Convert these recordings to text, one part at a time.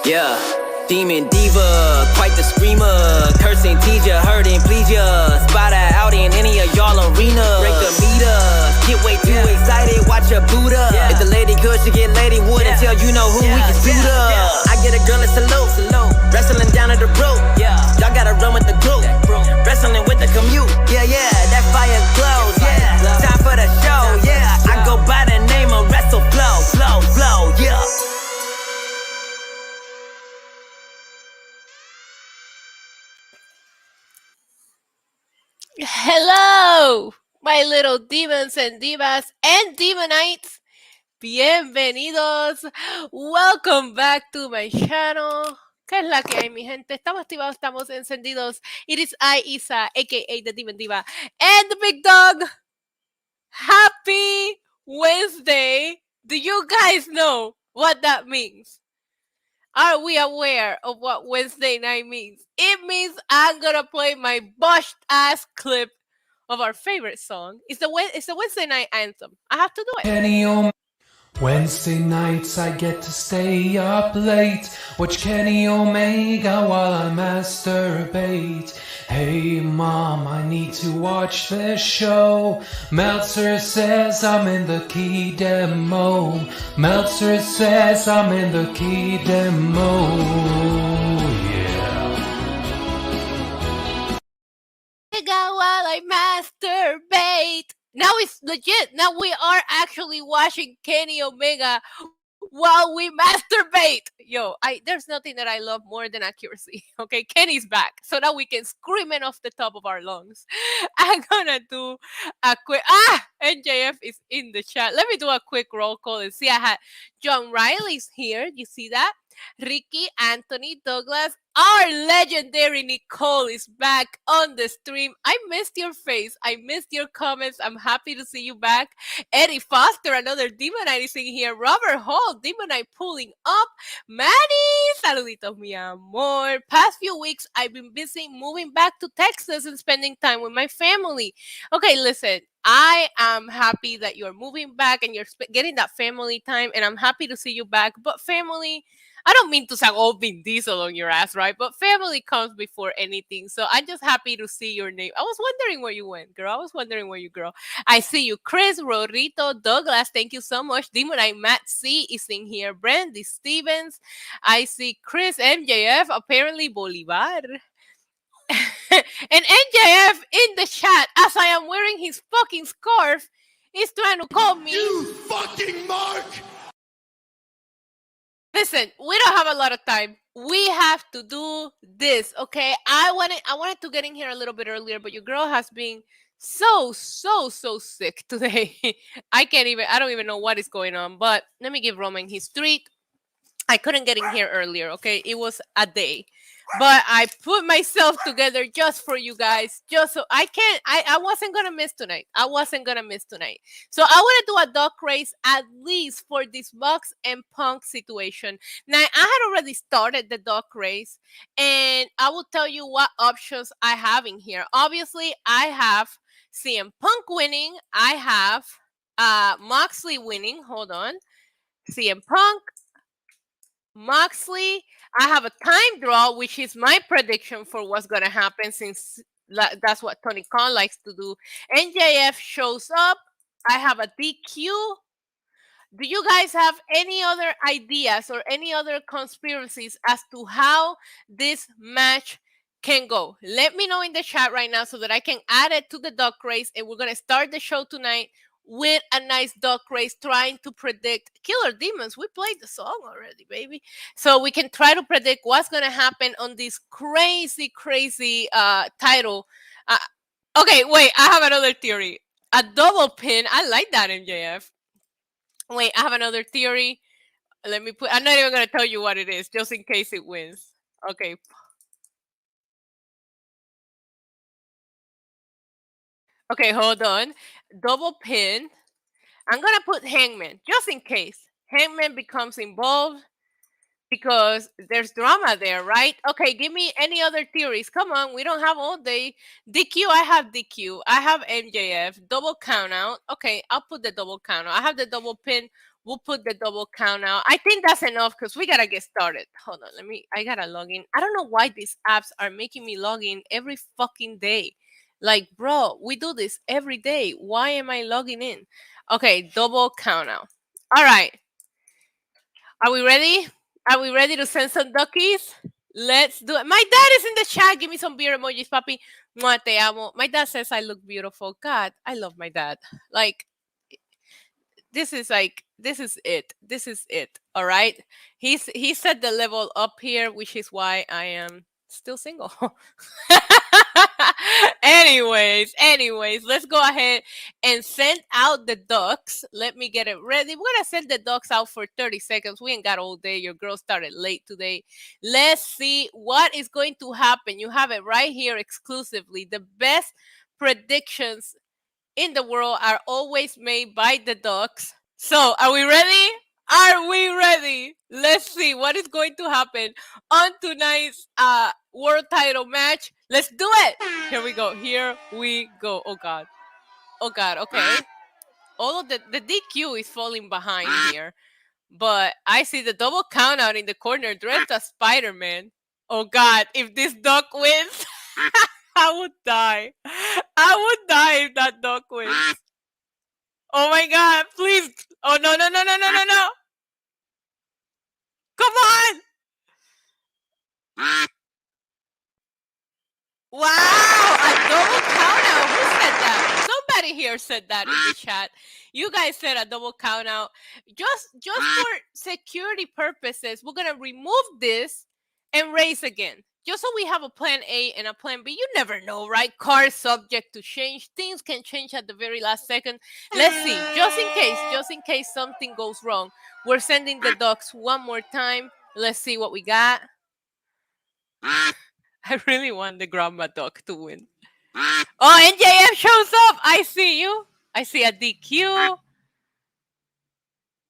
Yeah, demon diva, quite the screamer. Cursing, tease ya, hurting, please ya. Spot her out in any of y'all arenas. Break the meter, get way too excited, watch her boot up. If the lady good, she get lady wood until you know who we can suit up. I get a girl a salute, wrestling down at the rope. Y'all gotta run with the group, wrestling with the commute. Yeah, that fire glows. Time for the show. I go by the name of Wrestle Flow. Yeah. Hello, my little demons and divas and demonites. Bienvenidos. Welcome back to my channel. ¿Qué es la que hay, mi gente? Estamos activados, estamos encendidos. It is I, Isa, aka the Demon Diva, and the Big Dog. Happy Wednesday. Do you guys know what that means? Are we aware of what Wednesday night means? It means I'm gonna play my botched ass clip of our favorite song. It's the Wednesday night anthem. I have to do it. Wednesday nights I get to stay up late, watch Kenny Omega while I masturbate. Hey mom, I need to watch this show. Meltzer says I'm in the key demo. Meltzer says I'm in the key demo. While I masturbate. Now it's legit. Now we are actually watching Kenny Omega while we masturbate. Yo, there's nothing that I love more than accuracy. Okay, Kenny's back, so now we can scream it off the top of our lungs. I'm gonna do a quick NJF is in the chat. Let me do a quick roll call and see. I had John Riley's here. You see that? Ricky, Anthony, Douglas, our legendary Nicole is back on the stream. I missed your face. I missed your comments. I'm happy to see you back. Eddie Foster, another Demonite is in here. Robert Hall, Demonite pulling up. Manny, saluditos, mi amor. Past few weeks, I've been busy moving back to Texas and spending time with my family. Okay, listen. I am happy that you're moving back and you're getting that family time, and I'm happy to see you back. But family, I don't mean to sound all Vin Diesel on your ass, right? But family comes before anything. So I'm just happy to see your name. I was wondering where you went, girl. I see you. Chris, Rorito, Douglas, thank you so much. Demonite Matt C is in here. Brandy Stevens. I see Chris MJF, apparently Bolivar. And NJF in the chat, as I am wearing his fucking scarf, is trying to call me. You fucking mark! Listen, we don't have a lot of time. We have to do this, okay? I wanted to get in here a little bit earlier, but your girl has been so sick today. I don't even know what is going on, but let me give Roman his treat. I couldn't get in here earlier, okay? It was a day. But I put myself together just for you guys, just so I wasn't going to miss tonight. So I want to do a duck race at least for this Mox and Punk situation. Now, I had already started the duck race, and I will tell you what options I have in here. Obviously, I have CM Punk winning. I have Moxley winning. Hold on. CM Punk, Moxley. I have a time draw, which is my prediction for what's going to happen, since that's what Tony Khan likes to do. NJF shows up. I have a DQ. Do you guys have any other ideas or any other conspiracies as to how this match can go? Let me know in the chat right now so that I can add it to the duck race, and we're going to start the show tonight with a nice duck race, trying to predict Killer Demons. We played the song already, baby. So we can try to predict what's going to happen on this crazy title. Okay, wait, I have another theory. A double pin. I like that, MJF. Wait, I have another theory. I'm not even going to tell you what it is, just in case it wins. Okay. Okay, hold on. Double pin. I'm going to put Hangman, just in case Hangman becomes involved, because there's drama there, right? Okay, give me any other theories. Come on, we don't have all day. DQ, I have DQ. I have MJF. Double count out. Okay, I'll put the double count out. I have the double pin. We'll put the double count out. I think that's enough because we gotta get started. Hold on, I gotta log in. I don't know why these apps are making me log in every fucking day. Like, bro, we do this every day. Why am I logging in? Okay, double count out. All right. Are we ready? Are we ready to send some duckies? Let's do it. My dad is in the chat. Give me some beer emojis, papi. Mwah, te amo. My dad says I look beautiful. God, I love my dad. Like, this is it. This is it. All right. He set the level up here, which is why I am still single. anyways, let's go ahead and send out the ducks. Let me get it ready. We're gonna send the ducks out for 30 seconds. We ain't got all day. Your girl started late today. Let's see what is going to happen. You have it right here exclusively. The best predictions in the world are always made by the ducks. So, are we ready? Are we ready? Let's see what is going to happen on tonight's world title match. Let's do it. Here we go. Here we go. Oh god. Oh god. Okay. All of the DQ is falling behind here. But I see the double count out in the corner dressed as Spider-Man. Oh god, if this duck wins, I would die. I would die if that duck wins. Oh my god, please. Oh no. Come on. Wow, a double count out. Who said that? Somebody here said that in the chat. You guys said a double count out. Just for security purposes, we're gonna remove this and race again. Just so we have a plan A and a plan B. You never know, right? Cars subject to change. Things can change at the very last second. Let's see. Just in case something goes wrong. We're sending the ducks one more time. Let's see what we got. I really want the grandma duck to win. Oh, NJF shows up. I see you. I see a DQ.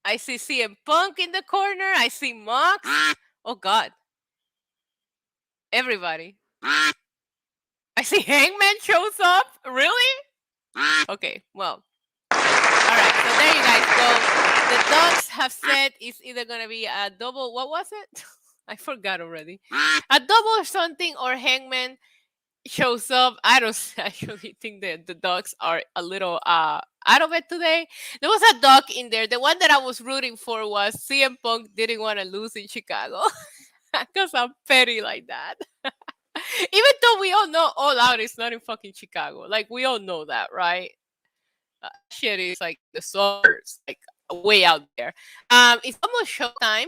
I see CM Punk in the corner. I see Mox. Oh, God. Everybody. I see Hangman shows up. Really? Okay, well. All right, so there you guys go. The dogs have said it's either going to be a double. What was it? I forgot already. A double or something, or Hangman shows up. I don't actually think that the dogs are a little out of it today. There was a dog in there. The one that I was rooting for was CM Punk didn't want to lose in Chicago. Because I'm petty like that. Even though we all know All Out is not in fucking Chicago. Like, we all know that, right? Shit is like the suburbs, like way out there. It's almost showtime.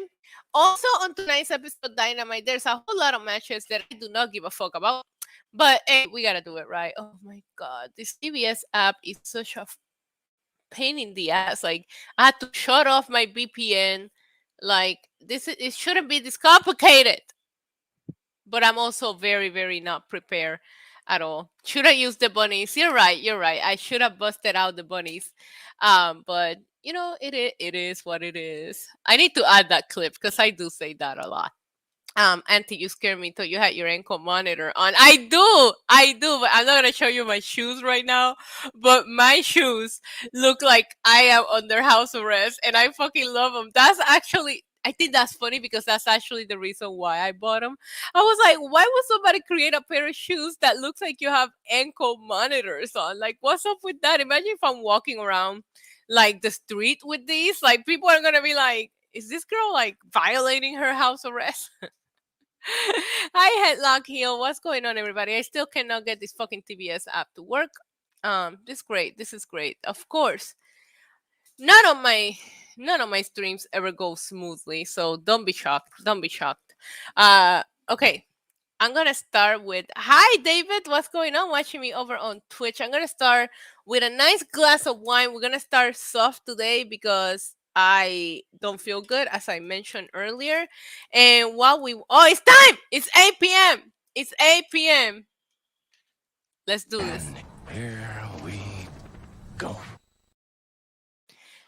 Also, on tonight's episode Dynamite, there's a whole lot of matches that I do not give a fuck about. But hey, we gotta do it right. Oh my god, this CBS app is such a pain in the ass. Like, I had to shut off my VPN. Like, it shouldn't be this complicated. But I'm also very, very not prepared at all. Should I use the bunnies? You're right. I should have busted out the bunnies. But you know, it is what it is. I need to add that clip because I do say that a lot. Auntie, you scared me till you had your ankle monitor on. I do, but I'm not gonna show you my shoes right now. But my shoes look like I am under house arrest, and I fucking love them. That's actually, I think that's funny because that's actually the reason why I bought them. I was like, why would somebody create a pair of shoes that looks like you have ankle monitors on? Like, what's up with that? Imagine if I'm walking around like the street with these. Like, people are gonna be like, is this girl like violating her house arrest? Hi, Headlock Heel. What's going on, everybody? I still cannot get this fucking TBS app to work. This is great. Of course, none of my streams ever go smoothly, so don't be shocked. Okay. I'm gonna start with hi, David. What's going on? Watching me over on Twitch. I'm gonna start with a nice glass of wine. We're gonna start soft today because I don't feel good, as I mentioned earlier. And it's time. It's 8 p.m. It's 8 p.m. Let's do this. Here we go.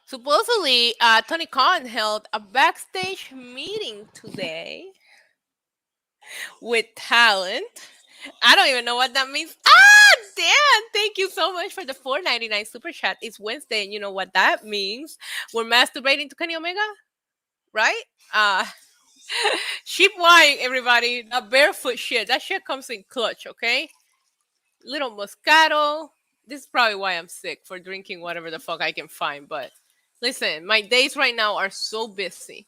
Supposedly, Tony Khan held a backstage meeting today with talent. I don't even know what that means. Ah, damn! Thank you so much for the $4.99 super chat. It's Wednesday, and you know what that means. We're masturbating to Kenny Omega, right? Uh, sheep wine, everybody. That barefoot shit. That shit comes in clutch, okay? Little Moscato. This is probably why I'm sick for drinking whatever the fuck I can find. But listen, my days right now are so busy.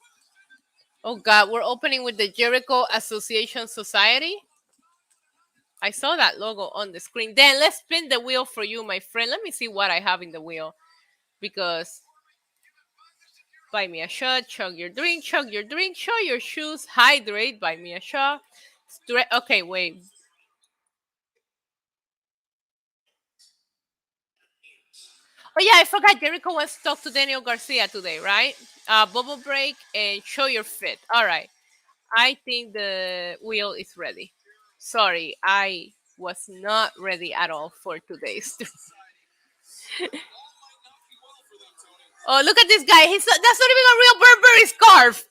Oh God, we're opening with the Jericho Association Society. I saw that logo on the screen. Then let's spin the wheel for you, my friend. Let me see what I have in the wheel. Because buy me a shot, chug your drink, show your shoes, hydrate, buy me a shot. Okay, wait. Oh yeah, I forgot Jericho wants to talk to Daniel Garcia today, right? Bubble break and show your fit. All right. I think the wheel is ready. Sorry, I was not ready at all for today's. Oh, look at this guy. That's not even a real Burberry scarf.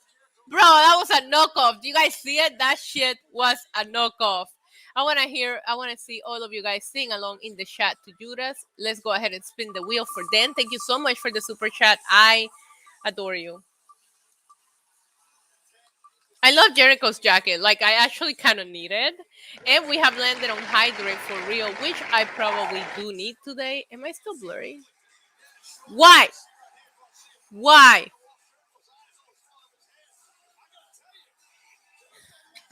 Bro, that was a knockoff. Do you guys see it? That shit was a knockoff. I want to see all of you guys sing along in the chat to Judas. Let's go ahead and spin the wheel for Dan. Thank you so much for the super chat. I adore you. I love Jericho's jacket. Like, I actually kind of need it. And we have landed on Hydrate for real, which I probably do need today. Am I still blurry? Why? Why?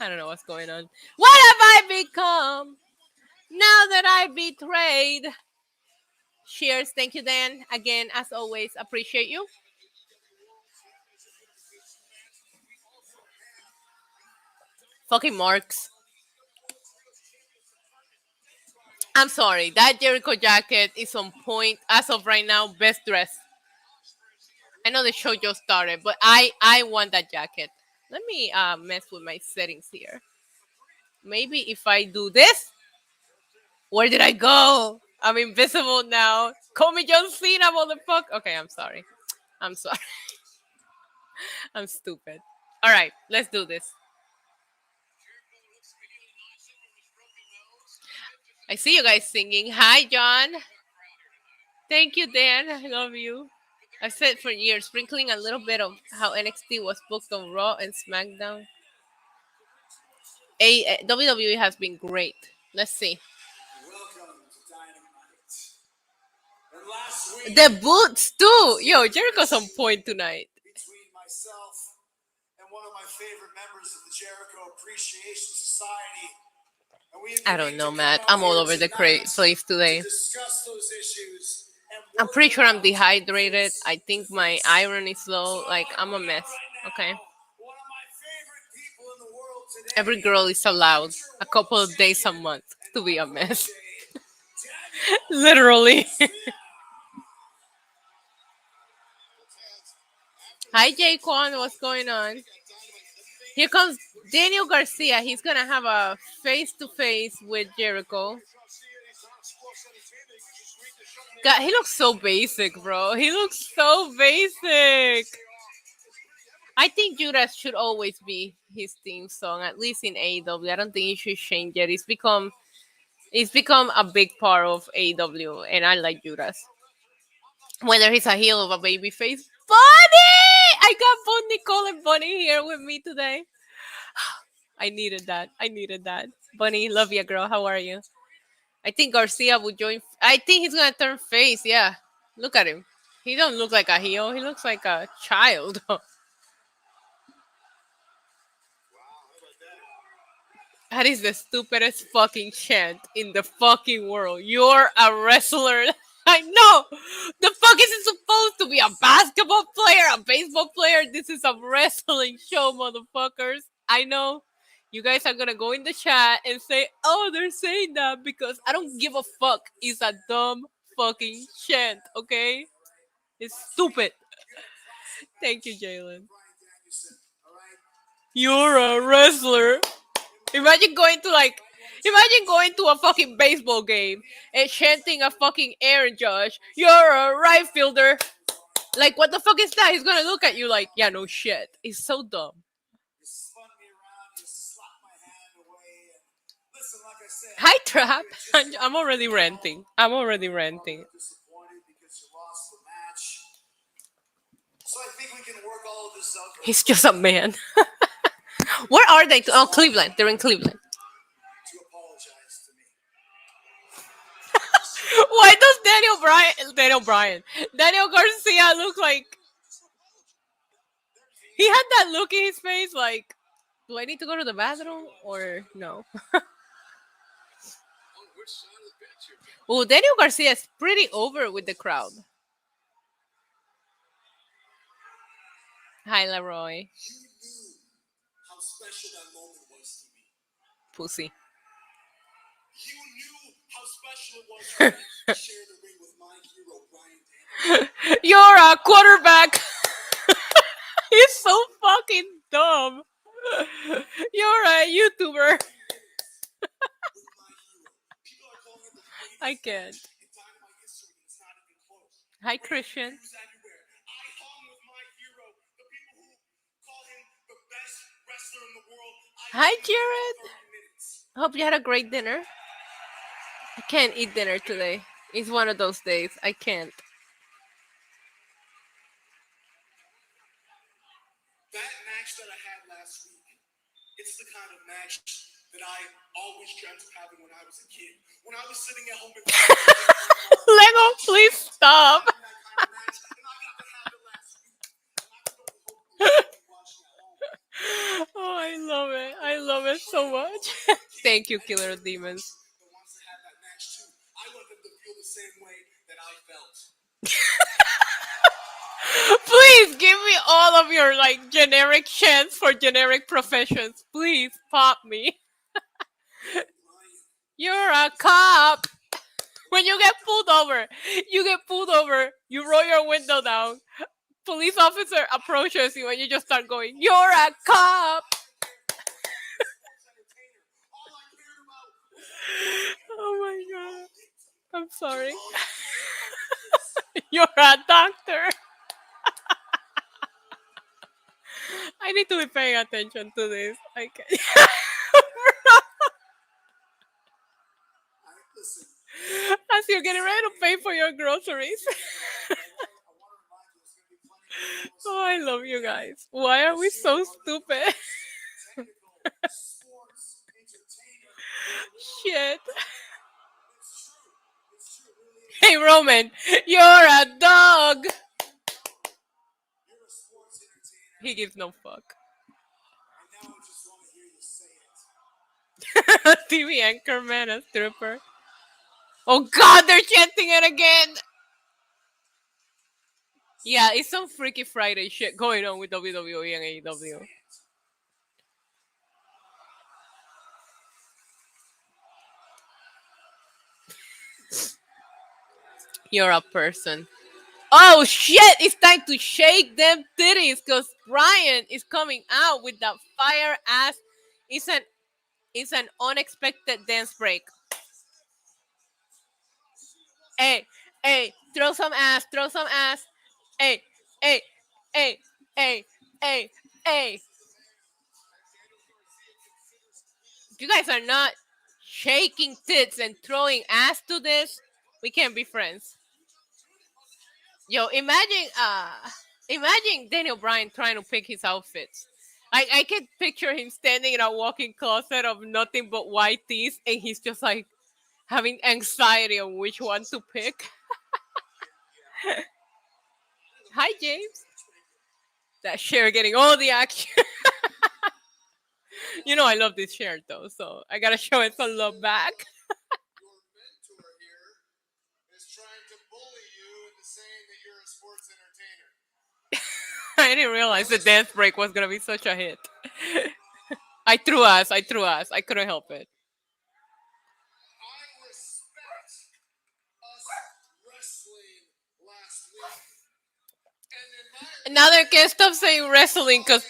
I don't know what's going on. What have I become now that I betrayed? Cheers. Thank you, Dan. Again, as always, appreciate you. Fucking marks. I'm sorry. That Jericho jacket is on point as of right now. Best dress. I know the show just started, but I want that jacket. Let me mess with my settings here. Maybe if I do this, where did I go? I'm invisible now. Call me John Cena, motherfucker. Okay, I'm sorry. I'm sorry. I'm stupid. All right, let's do this. I see you guys singing. Hi, John. Thank you, Dan. I love you. I've said for years, sprinkling a little bit of how NXT was booked on Raw and SmackDown. WWE has been great. Let's see. The boots too. Yo, Jericho's on point tonight. Between myself and one of my favorite members of the Jericho Appreciation Society. I don't know, Matt. I'm all over the place today. I'm pretty sure I'm dehydrated. I think my iron is low. Like, I'm a mess. Okay. Every girl is allowed a couple of days a month to be a mess. Literally. Hi, Jaquan. What's going on? Here comes Daniel Garcia. He's going to have a face-to-face with Jericho. God, he looks so basic, bro. He looks so basic. I think Judas should always be his theme song, at least in AEW. I don't think he should change it. It's become a big part of AEW, and I like Judas. Whether he's a heel or a baby face. Bunny! I got both Nicole and Bunny here with me today. I needed that. Bunny, love you, girl. How are you? I think Garcia would join. I think he's gonna turn face. Yeah, look at him. He don't look like a heel. He looks like a child. That is the stupidest fucking chant in the fucking world. You're a wrestler. I know. The fuck is it supposed to be? A basketball player? A baseball player? This is a wrestling show, motherfuckers. I know. You guys are gonna go in the chat and say, oh, they're saying that because I don't give a fuck. It's a dumb fucking chant, okay? It's stupid. Thank you, Jalen. You're a wrestler. Imagine going to a fucking baseball game and chanting a fucking Aaron Judge. You're a right fielder. Like, what the fuck is that? He's gonna look at you like, yeah, no shit. It's so dumb. said, Hi, Trap. just I'm already ranting. I'm already ranting. disappointed because you lost the match. So I think we can work all of this out. He's just a man. Where are they? Oh, Cleveland. They're in Cleveland. To apologize to me. Why does Daniel Garcia look like he had that look in his face? Like, do I need to go to the bathroom or no? Well, Daniel Garcia is pretty over with the crowd. Hi, Leroy. You knew how special that moment was to me. Pussy. You knew how special it was for me to share the ring with my hero, Bryan Danielson. You're a quarterback. He's so fucking dumb. You're a YouTuber. With my hero. People are calling him the greatest I can't. in Dynamite history, and it's not even close. Hi, Christian. He was everywhere. I hung with my hero. The people who call him the best wrestler in the world. Hi, hung with him Jared. for 30 minutes. Hope you had a great dinner. I can't eat dinner today. It's one of those days. I can't. That match that I had last week, it's the kind of match that I always dreamt of having when I was a kid. When I was sitting at home and Lego, please stop. that kind of match, and I got to have it last week. And I can only hope that you watch at home. Oh, I love it. I love it so much. Thank you, Killer Demons. That wants to have that match too. I want them to feel the same way that I felt. Please give me all of your like generic chants for generic professions. Please pop me. You're a cop. When you get pulled over, you roll your window down. Police officer approaches you and you just start going, "You're a cop." Oh my god. I'm sorry. You're a doctor. I need to be paying attention to this. I can't. Listen, As you're getting ready to pay for your groceries. I want to remind you, there's going to be plenty of Oh, I love you guys. Why are we so stupid? technical sports entertainment. Shit. It's true. It's true. It really is. Hey, Roman, you're a dog. You're a sports entertainer, He gives no fuck. and now I just want to hear you say it. TV anchorman, a stripper. Oh god, they're chanting it again. Yeah, it's some Freaky Friday shit going on with WWE and AEW. You're a person. Oh shit, it's time to shake them titties because Brian is coming out with that fire ass. It's an unexpected dance break. Hey, hey, throw some ass, throw some ass. Hey, hey, hey, hey, hey, hey. If you guys are not shaking tits and throwing ass to this, we can't be friends. Yo, imagine Daniel Bryan trying to pick his outfits. I can picture him standing in a walk-in closet of nothing but white tees, and he's just like having anxiety on which one to pick. Hi, James. That chair getting all the action. You know I love this chair though, so I gotta show it some love back. Your mentor here is trying to bully you into saying that you're a sports entertainer. I didn't realize the dance break was gonna be such a hit. I threw ass. I couldn't help it. I respect us wrestling last week. And in my Now they can't stop saying wrestling because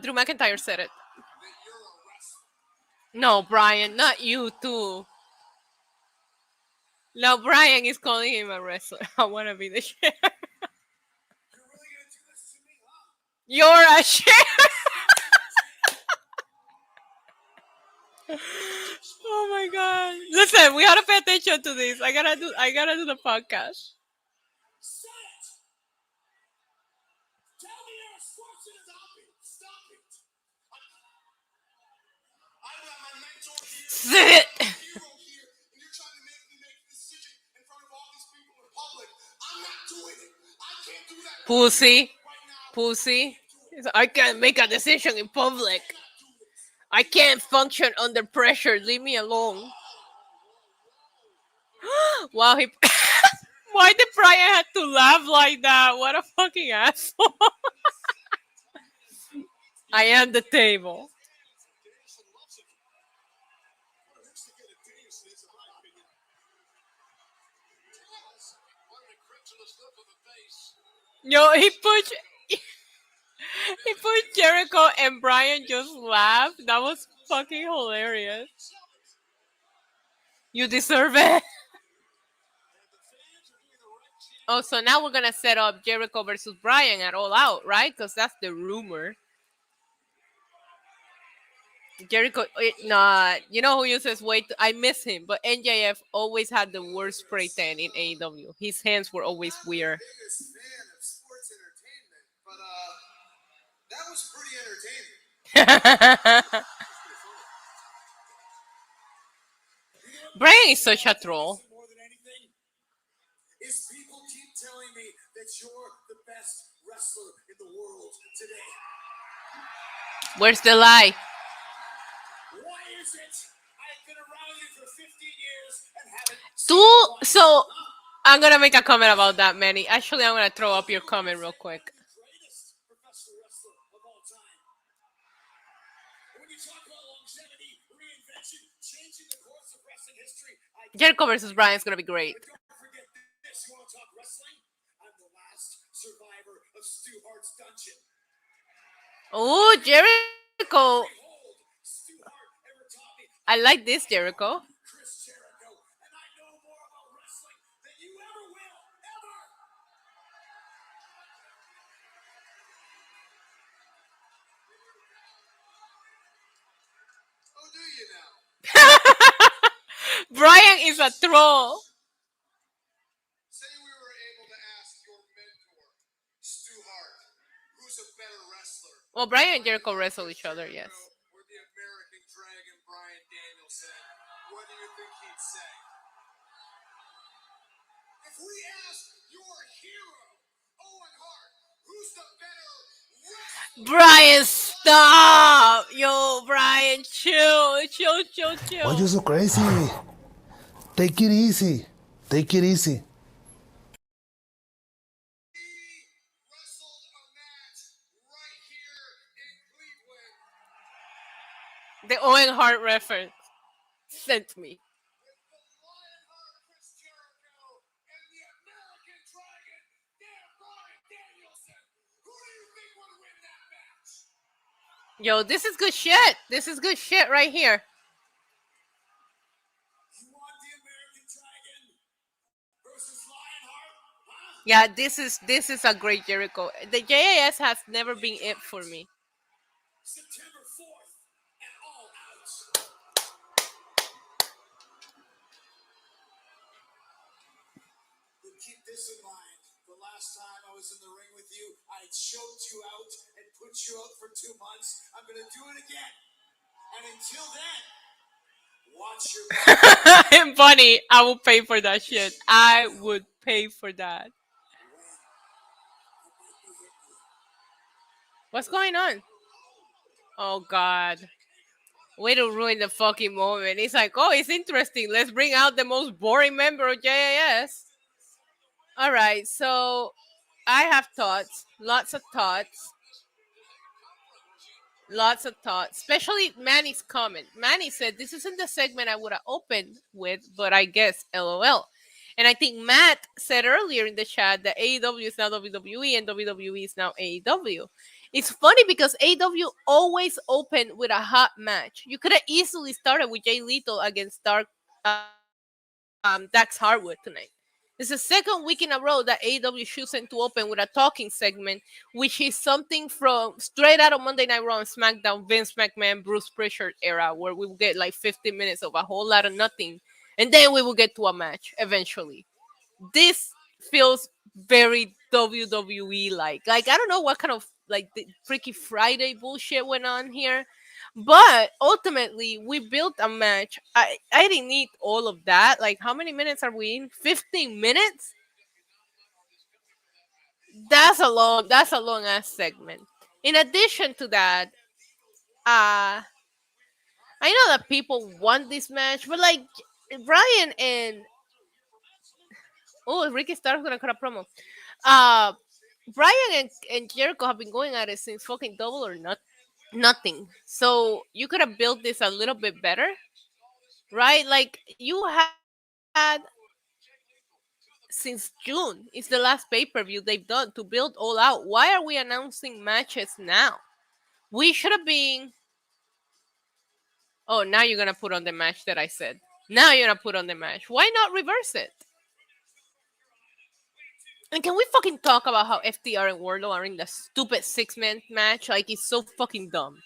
Drew McIntyre said it. that you're a wrestler. No, Brian, not you too. No, Brian is calling him a wrestler. I want to be the chair. You're really gonna do this to me, huh? You're a chair. Oh my god! Listen, we gotta pay attention to this. I gotta do the podcast. Say it! Tell me you're a sports and stop it! Stop it! I've got my mentor here, Sit. my hero here, and you're trying to make me make a decision in front of all these people in public. I'm not doing it. I can't do that Pussy, right now. pussy. I can't make a decision in public. I can't function under pressure. Leave me alone. Wow, he. Why did Brian have to laugh like that? What a fucking asshole! I am the table. Yo, he put Jericho and Brian just laugh. That was fucking hilarious. You deserve it. Oh, so now we're gonna set up Jericho versus Brian at All Out, right? Because that's the rumor. Jericho, nah, you know who uses weight? I miss him, but NJF always had the worst spray tan in AEW. His hands were always weird. Biggest fan of sports entertainment, but that was pretty entertaining. Brian is such a troll. More than anything, is people keep telling me that you're the best wrestler in the world today. Where's the lie? Why is it? I've been around you for 15 years and haven't So I'm gonna make a comment about that, Manny. Actually, I'm gonna throw up your comment real quick. greatest professional wrestler of all time. When you talk about longevity, reinvention, changing the course of wrestling history, Jericho versus Brian is gonna be great. don't forget this. You want to talk wrestling? I'm the last survivor of Stu Hart's dungeon. Oh, Jericho. Behold, Stu Hart ever taught me I like this Jericho. Chris Jericho, and I know more about wrestling than you ever will, ever. Oh, do you now? Brian is a troll. Say we were able to ask your mentor, Stu Hart, who's a better wrestler, Well, Brian and Jericho wrestle each other, yes. or the American Dragon Bryan Danielson, what do you think he'd say? If we ask your hero, Owen Hart, who's the better wrestler? Brian, stop! Yo, Brian, chill. Why you so crazy? Take it easy. Take it easy. He wrestled a match right here in Cleveland The Owen Hart reference sent me. with the Lionheart Chris Jericho and the American Dragon, Bryan Danielson. Who do you think would win that match? Yo, this is good shit. This is good shit right here. You want the American Dragon versus Lionheart? Huh? Yeah, this is a great Jericho. The JAS has never been it for me. September 4th at All Out. But keep this in mind. The last time I was in the ring with you, I choked you out and put you out for 2 months. I'm going to do it again. And until then, watch your back. And Bunny, I will pay for that shit. I would pay for that. What's going on? Oh God. Way to ruin the fucking moment. It's like, oh, it's interesting. Let's bring out the most boring member of JAS. Alright, so I have thoughts. Lots of thoughts. Lots of thoughts. Especially Manny's comment. Manny said this isn't the segment I would have opened with, but I guess LOL. And I think Matt said earlier in the chat that AEW is now WWE and WWE is now AEW. It's funny because AEW always opened with a hot match. You could have easily started with Jay Lethal against Dax Harwood tonight. It's the second week in a row that AEW choosing to open with a talking segment, which is something from straight out of Monday Night Raw and SmackDown, Vince McMahon, Bruce Prichard era, where we will get like 15 minutes of a whole lot of nothing, and then we will get to a match eventually. This feels very WWE like. Like I don't know what kind of like the Freaky Friday bullshit went on here, but ultimately we built a match. I didn't need all of that. Like how many minutes are we in? 15 minutes? That's a long ass segment. In addition to that, uh I know that people want this match, but like Brian and oh Ricky Starks gonna cut a promo. Uh Brian and Jericho have been going at it since fucking double or nothing. So you could have built this a little bit better, right? Like you had since June. It's the last pay per view they've done to build all out. Why are we announcing matches now? We should have been. Oh, now you're gonna put on the match that I said. Now you're gonna put on the match. Why not reverse it? And can we fucking talk about how FTR and Wardlow are in the stupid 6-man match? Like it's so fucking dumb.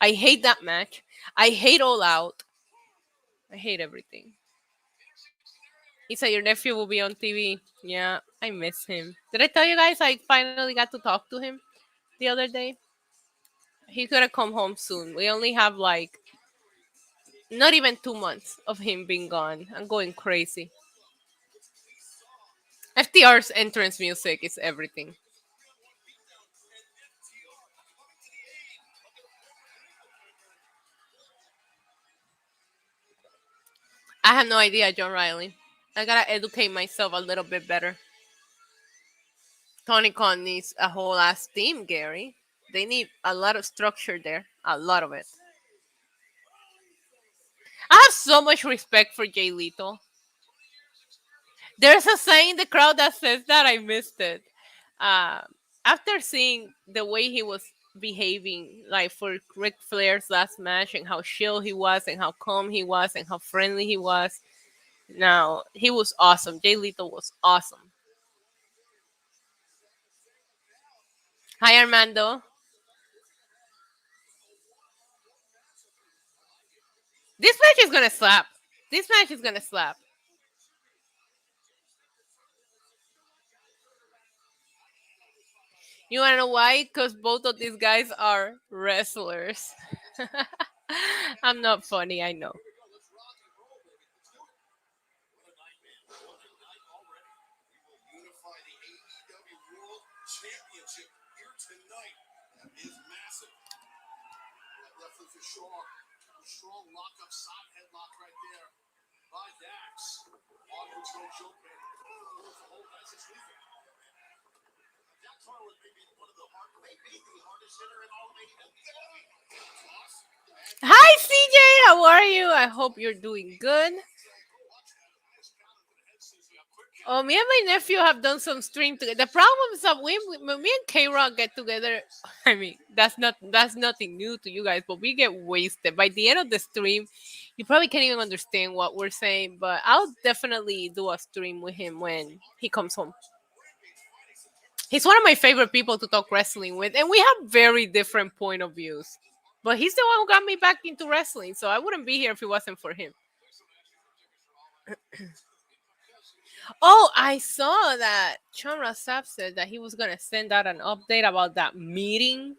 I hate that match. I hate All Out. I hate everything. He said your nephew will be on TV. Yeah, I miss him. Did I tell you guys I finally got to talk to him the other day? He could have come home soon. We only have like not even 2 months of him being gone. I'm going crazy. FTR's entrance music is everything. I have no idea, John Riley. I gotta educate myself a little bit better. Tony Khan needs a whole ass team, Gary. They need a lot of structure there. A lot of it. I have so much respect for Jay Lethal. There's a saying in the crowd that says that I missed it. Uh, After seeing the way he was behaving, like for Ric Flair's last match, and how chill he was, and how calm he was, and how friendly he was, now he was awesome. Jay Lethal was awesome. Hi, Armando. This match is gonna slap. This match is gonna slap. You wanna know why? Because both of these guys are wrestlers. I'm not funny, I know. Unify the AEW World Championship here tonight is massive. Definitely for sure. Strong lockup, side headlock right there by Dax. On control choke and hold that's his leaving. Dax Harwood may be one of the hardest hitter in all of AEW. Hi, CJ. How are you? I hope you're doing good. Oh, me and my nephew have done some stream together. The problem is that when me and K Rock get together, I mean that's nothing new to you guys, but we get wasted. By the end of the stream, you probably can't even understand what we're saying. But I'll definitely do a stream with him when he comes home. He's one of my favorite people to talk wrestling with, and we have very different point of views. But he's the one who got me back into wrestling, so I wouldn't be here if it wasn't for him. Oh, I saw that Sean Rossap said that he was gonna send out an update about that meeting.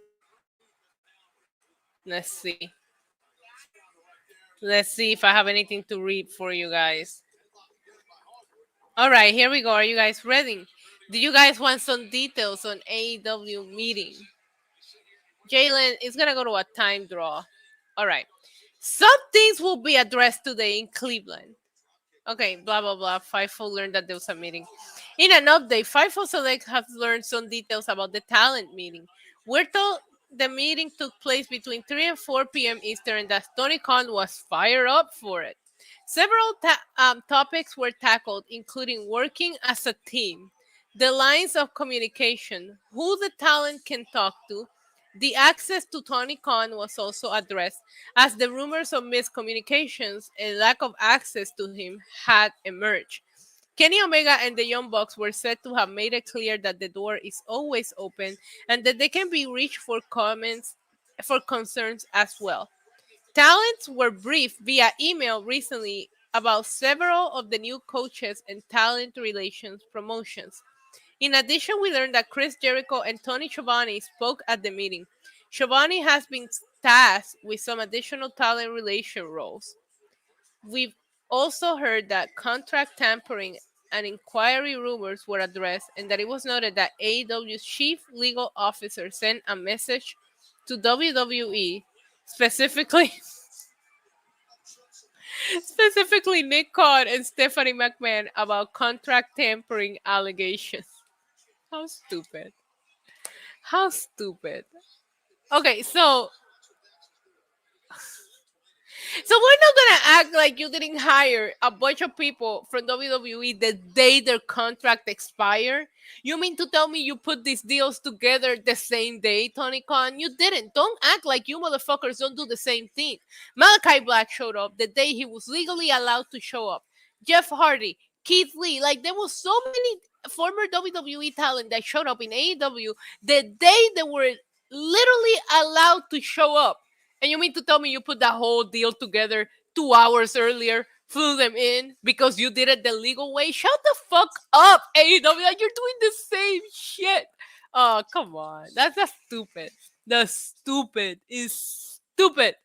Let's see. Let's see if I have anything to read for you guys. All right, here we go. Are you guys ready? Do you guys want some details on AEW meeting? Jalen is gonna go to a time draw. All right. Some things will be addressed today in Cleveland. Okay, blah blah blah. FIFO learned that there was a meeting. In an update, FIFO Select has learned some details about the talent meeting. We're told the meeting took place between 3 and 4 p.m. Eastern and that Tony Khan was fired up for it. Several topics were tackled, including working as a team, the lines of communication, who the talent can talk to. The access to Tony Khan was also addressed, as the rumors of miscommunications and lack of access to him had emerged. Kenny Omega and the Young Bucks were said to have made it clear that the door is always open and that they can be reached for comments, for concerns as well. Talents were briefed via email recently about several of the new coaches and talent relations promotions. In addition, we learned that Chris Jericho and Tony Schiavone spoke at the meeting. Schiavone has been tasked with some additional talent relation roles. We've also heard that contract tampering and inquiry rumors were addressed, and that it was noted that AEW's chief legal officer sent a message to WWE, specifically specifically Nick Khan and Stephanie McMahon, about contract tampering allegations. How stupid. How stupid. Okay, so we're not gonna act like you didn't hire a bunch of people from WWE the day their contract expired. You mean to tell me you put these deals together the same day, Tony Khan? You didn't. Don't act like you motherfuckers don't do the same thing. Malachi Black showed up the day he was legally allowed to show up. Jeff Hardy, Keith Lee, like there was so many former WWE talent that showed up in AEW the day they were literally allowed to show up. And you mean to tell me you put that whole deal together 2 hours earlier, flew them in because you did it the legal way? Shut the fuck up, AEW. Like you're doing the same shit. Oh, come on. That's stupid. The stupid is stupid.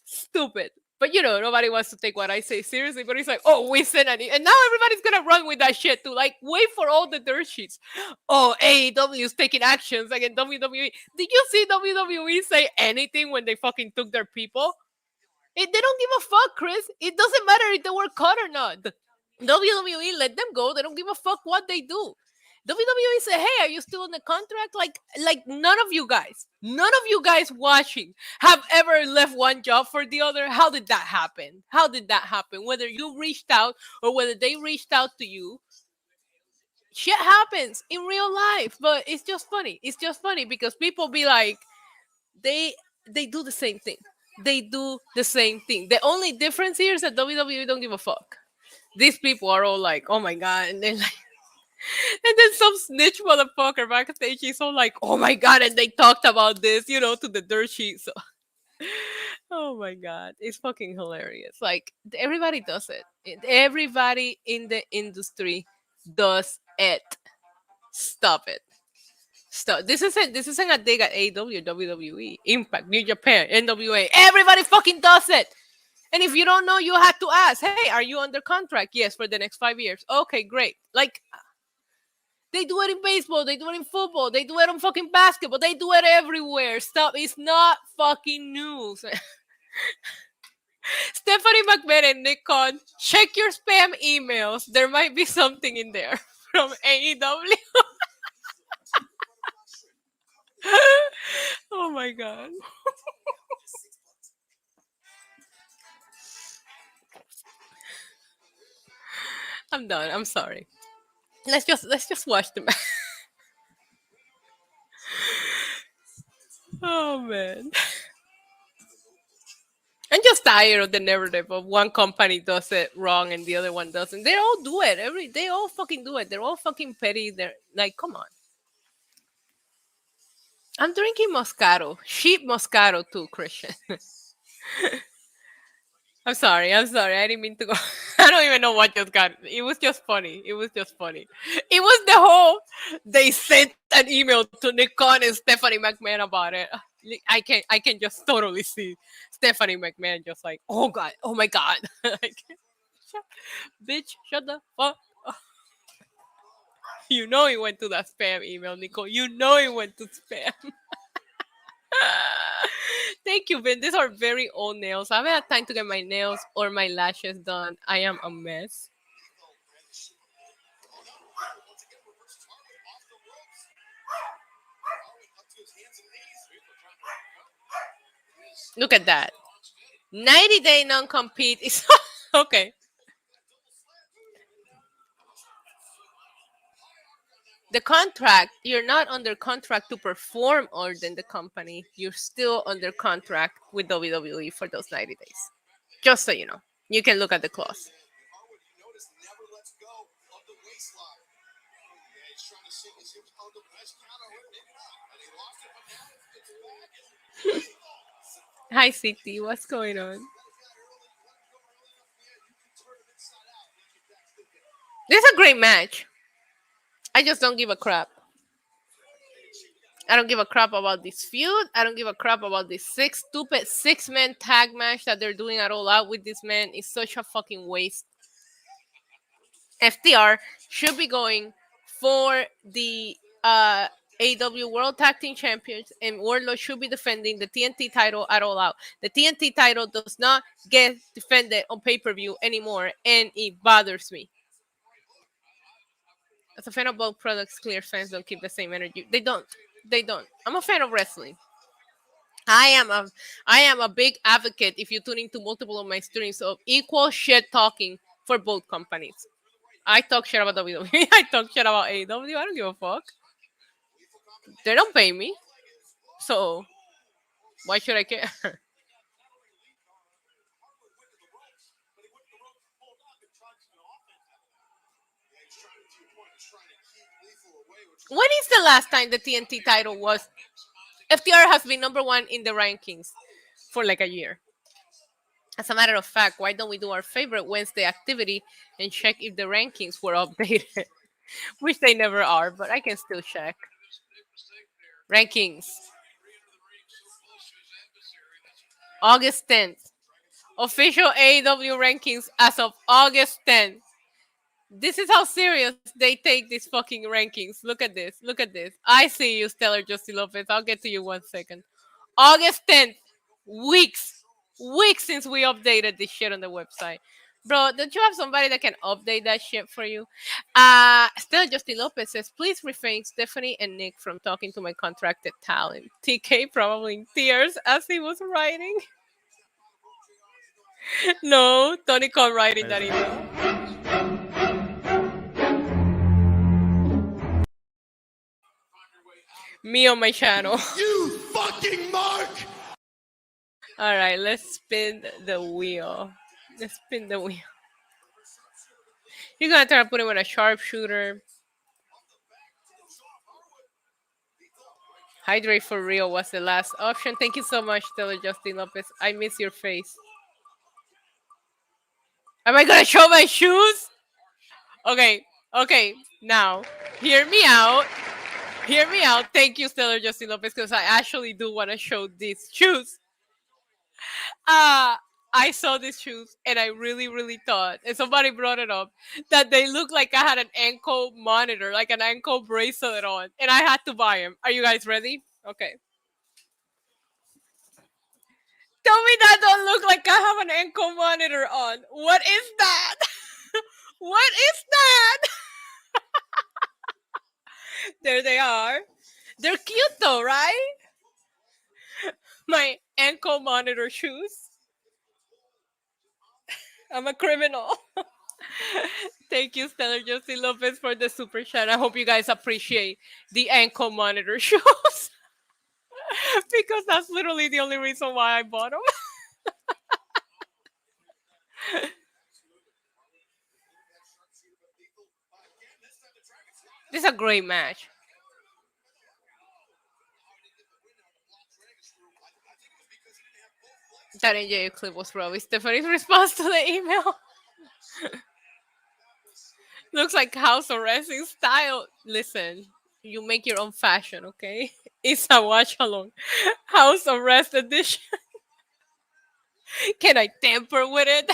Stupid. But nobody wants to take what I say seriously. But it's like, oh, we sent an and now everybody's gonna run with that shit too. Like, wait for all the dirt sheets. Oh, AEW is taking actions against WWE. Did you see WWE say anything when they fucking took their people? They don't give a fuck, Chris. It doesn't matter if they were caught or not. WWE let them go. They don't give a fuck what they do. WWE said, "Hey, are you still in the contract?" Like none of you guys watching have ever left one job for the other. How did that happen? How did that happen? Whether you reached out or whether they reached out to you, shit happens in real life. But it's just funny. It's just funny because people be like, they do the same thing. They do the same thing. The only difference here is that WWE don't give a fuck. These people are all like, "Oh my god," and then like. And then some snitch motherfucker backstage is all like, "Oh my god," and they talked about this, to the dirt sheet. So, oh my god, it's fucking hilarious. Like everybody does it. Everybody in the industry does it. Stop it. Stop. This isn't a dig at AEW, WWE, Impact, New Japan, NWA. Everybody fucking does it. And if you don't know, you have to ask, "Hey, are you under contract?" "Yes, for the next 5 years." "Okay, great." Like. They do it in baseball. They do it in football. They do it on fucking basketball. They do it everywhere. Stop. It's not fucking news. Stephanie McMahon and Nick Khan, check your spam emails. There might be something in there from AEW. Oh my god. I'm done. I'm sorry. Let's just watch the match. Oh man. I'm just tired of the narrative of one company does it wrong and the other one doesn't. They all do it. They all fucking do it. They're all fucking petty. They're like, come on. I'm drinking Moscato. Cheap Moscato too, Christian. I'm sorry. I didn't mean to go. I don't even know what just got. It was just funny. It was the whole. They sent an email to Nick Khan and Stephanie McMahon about it. I can just totally see Stephanie McMahon just like, "Oh god, oh my god." Like, bitch, shut the fuck up. You know it went to that spam email, Nicole. You know it went to spam. Thank you, Vin. These are very old nails. I haven't had time to get my nails or my lashes done. I am a mess. Look at that. 90-day non-compete is okay. The contract, you're not under contract to perform other than the company. You're still under contract with WWE for those 90 days. Just so you know. You can look at the clause. Hi, CT. What's going on? This is a great match. I just don't give a crap. I don't give a crap about this feud. I don't give a crap about this stupid six-man tag match that they're doing at All Out with this man. It's such a fucking waste. FTR should be going for the AEW World Tag Team Champions, and Wardlow should be defending the TNT title at All Out. The TNT title does not get defended on pay-per-view anymore, and it bothers me. As a fan of both products, clear fans don't keep the same energy. They don't. They don't. I'm a fan of wrestling. I am a big advocate, if you tune into multiple of my streams, of equal shit talking for both companies. I talk shit about WWE. I talk shit about AEW. I don't give a fuck. They don't pay me, so why should I care? When is the last time the TNT title was? FTR has been number one in the rankings for like a year. As a matter of fact, why don't we do our favorite Wednesday activity and check if the rankings were updated? Which they never are, but I can still check. Rankings. August 10th. Official AEW rankings as of August 10th. This is how serious they take these fucking rankings. Look at this. Look at this. I see you, Stellar Justy Lopez. I'll get to you 1 second. August 10th. Weeks. Weeks since we updated this shit on the website. Bro, don't you have somebody that can update that shit for you? Stellar Justy Lopez says, please refrain Stephanie and Nick from talking to my contracted talent. TK probably in tears as he was writing. No, Tony called writing that email. Me on my channel. You fucking mark! All right, let's spin the wheel. Let's spin the wheel. You're gonna try to put him with a sharpshooter. Hydrate for real was the last option. Thank you so much, Taylor Justin Lopez. I miss your face. Am I gonna show my shoes? Okay. Now, hear me out. Hear me out. Thank you, Stellar Justin Lopez, because I actually do want to show these shoes. I saw these shoes and I really, really thought, and somebody brought it up, that they look like I had an ankle monitor, like an ankle bracelet on, and I had to buy them. Are you guys ready? Okay. Tell me that don't look like I have an ankle monitor on. What is that? What is that? There they are. They're cute though, right? My ankle monitor shoes. I'm a criminal. Thank you, Stellar Josie Lopez, for the super chat. I hope you guys appreciate the ankle monitor shoes. Because that's literally the only reason why I bought them. This is a great match. That NJ clip was probably Stephanie's response to the email. Looks like House of Wrestling style. Listen, you make your own fashion, okay? It's a watch along. House of Rest edition. Can I tamper with it?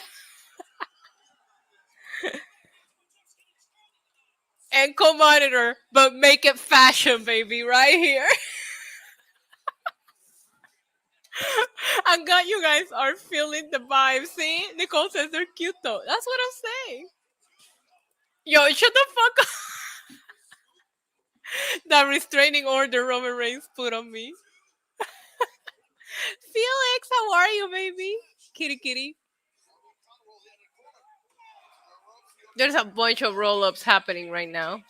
Ankle monitor, but make it fashion, baby, right here. I'm glad you guys are feeling the vibe. See? Nicole says they're cute though. That's what I'm saying. Yo, shut the fuck up. That restraining order Roman Reigns put on me. Felix, how are you, baby? Kitty. There's a bunch of roll-ups happening right now.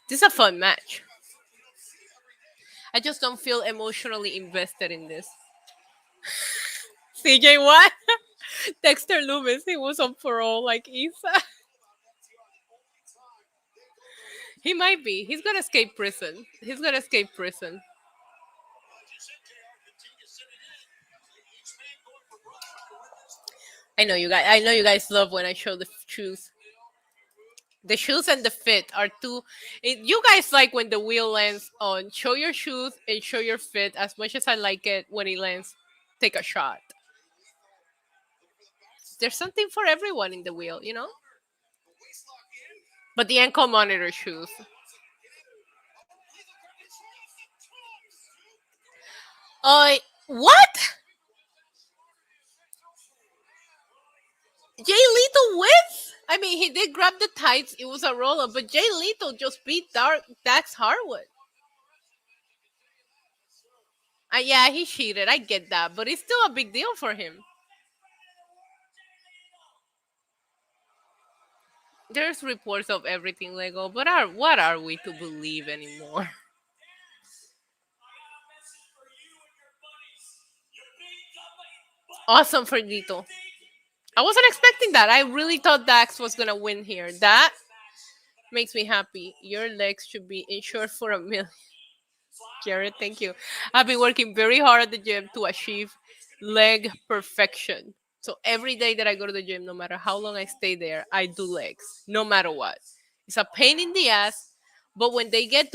This is a fun match. I just don't feel emotionally invested in this. CJ, what? Dexter Loomis, he was on parole like Isa. He might be. He's gonna escape prison. He's gonna escape prison. I know you guys. I know you guys love when I show the shoes. The shoes and the fit are two. You guys like when the wheel lands on show your shoes and show your fit as much as I like it when it lands. Take a shot. There's something for everyone in the wheel, you know. But the ankle monitor shoes. What? Jay Lethal wins? I mean, he did grab the tights. It was a roll up, but Jay Lethal just beat Dax Harwood. Yeah, he cheated. I get that, but it's still a big deal for him. There's reports of everything, Lego, but what are we to believe anymore? Awesome for Lethal. I wasn't expecting that. I really thought Dax was gonna win here. That makes me happy. Your legs should be insured for $1 million. Jared, thank you. I've been working very hard at the gym to achieve leg perfection. So every day that I go to the gym, no matter how long I stay there, I do legs, no matter what. It's a pain in the ass, but when they get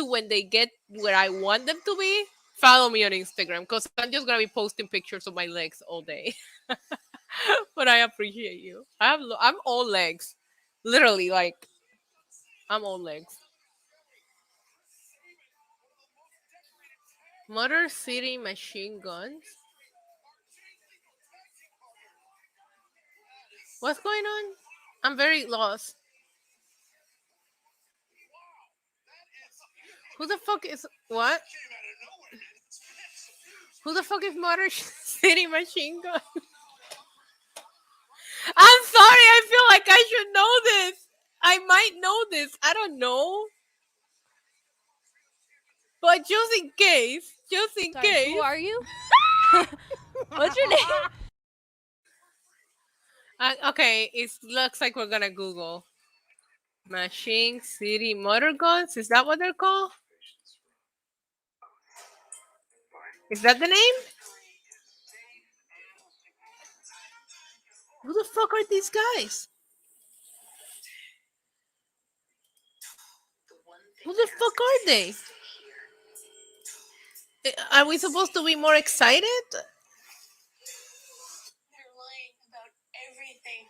where I want them to be, follow me on Instagram because I'm just gonna be posting pictures of my legs all day. But I appreciate you. I'm all legs, literally, like I'm all legs. Motor City Machine Guns. What's going on? I'm very lost. Who the fuck is what? Who the fuck is Motor City Machine Gun? I'm sorry. I feel like I should know this. I might know this. I don't know. But just in case, Sorry, who are you? What's your name? Okay, it looks like we're gonna Google Machine City Motor Guns. Is that what they're called? Is that the name? Who the fuck are these guys? Who the fuck are they? Are we supposed to be more excited? They're lying about everything.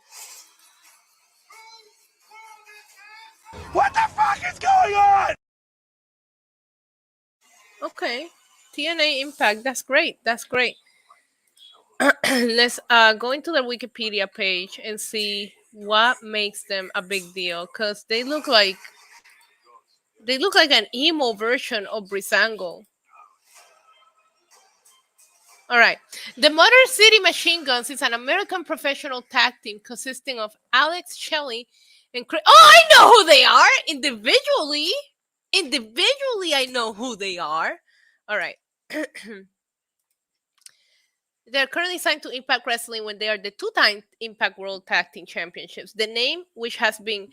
What the fuck is going on? Okay. TNA Impact. That's great. That's great. Let's go into the Wikipedia page and see what makes them a big deal. Cause they look like an emo version of Brisango. All right. The Motor City Machine Guns is an American professional tag team consisting of Alex Shelley and Chris. Oh, I know who they are individually. Individually, I know who they are. All right. They're currently signed to Impact Wrestling when they are the two-time Impact World Tag Team Championships. The name, which has been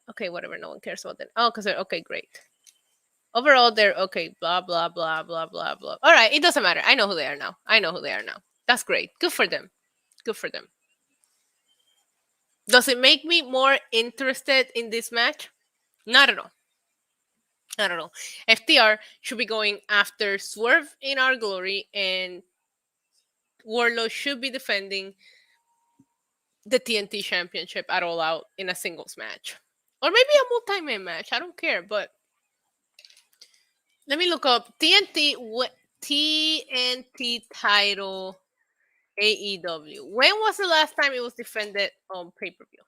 okay, whatever. No one cares about that. Oh, because they're okay, great. Overall, they're okay. Blah blah blah blah blah blah. All right, it doesn't matter. I know who they are now. That's great. Good for them. Good for them. Does it make me more interested in this match? Not at all. Not at all. FTR should be going after Swerve in Our Glory, and Warlow should be defending the TNT Championship at All Out in a singles match. Or maybe a multi-man match. I don't care, but let me look up TNT title AEW. When was the last time it was defended on pay-per-view?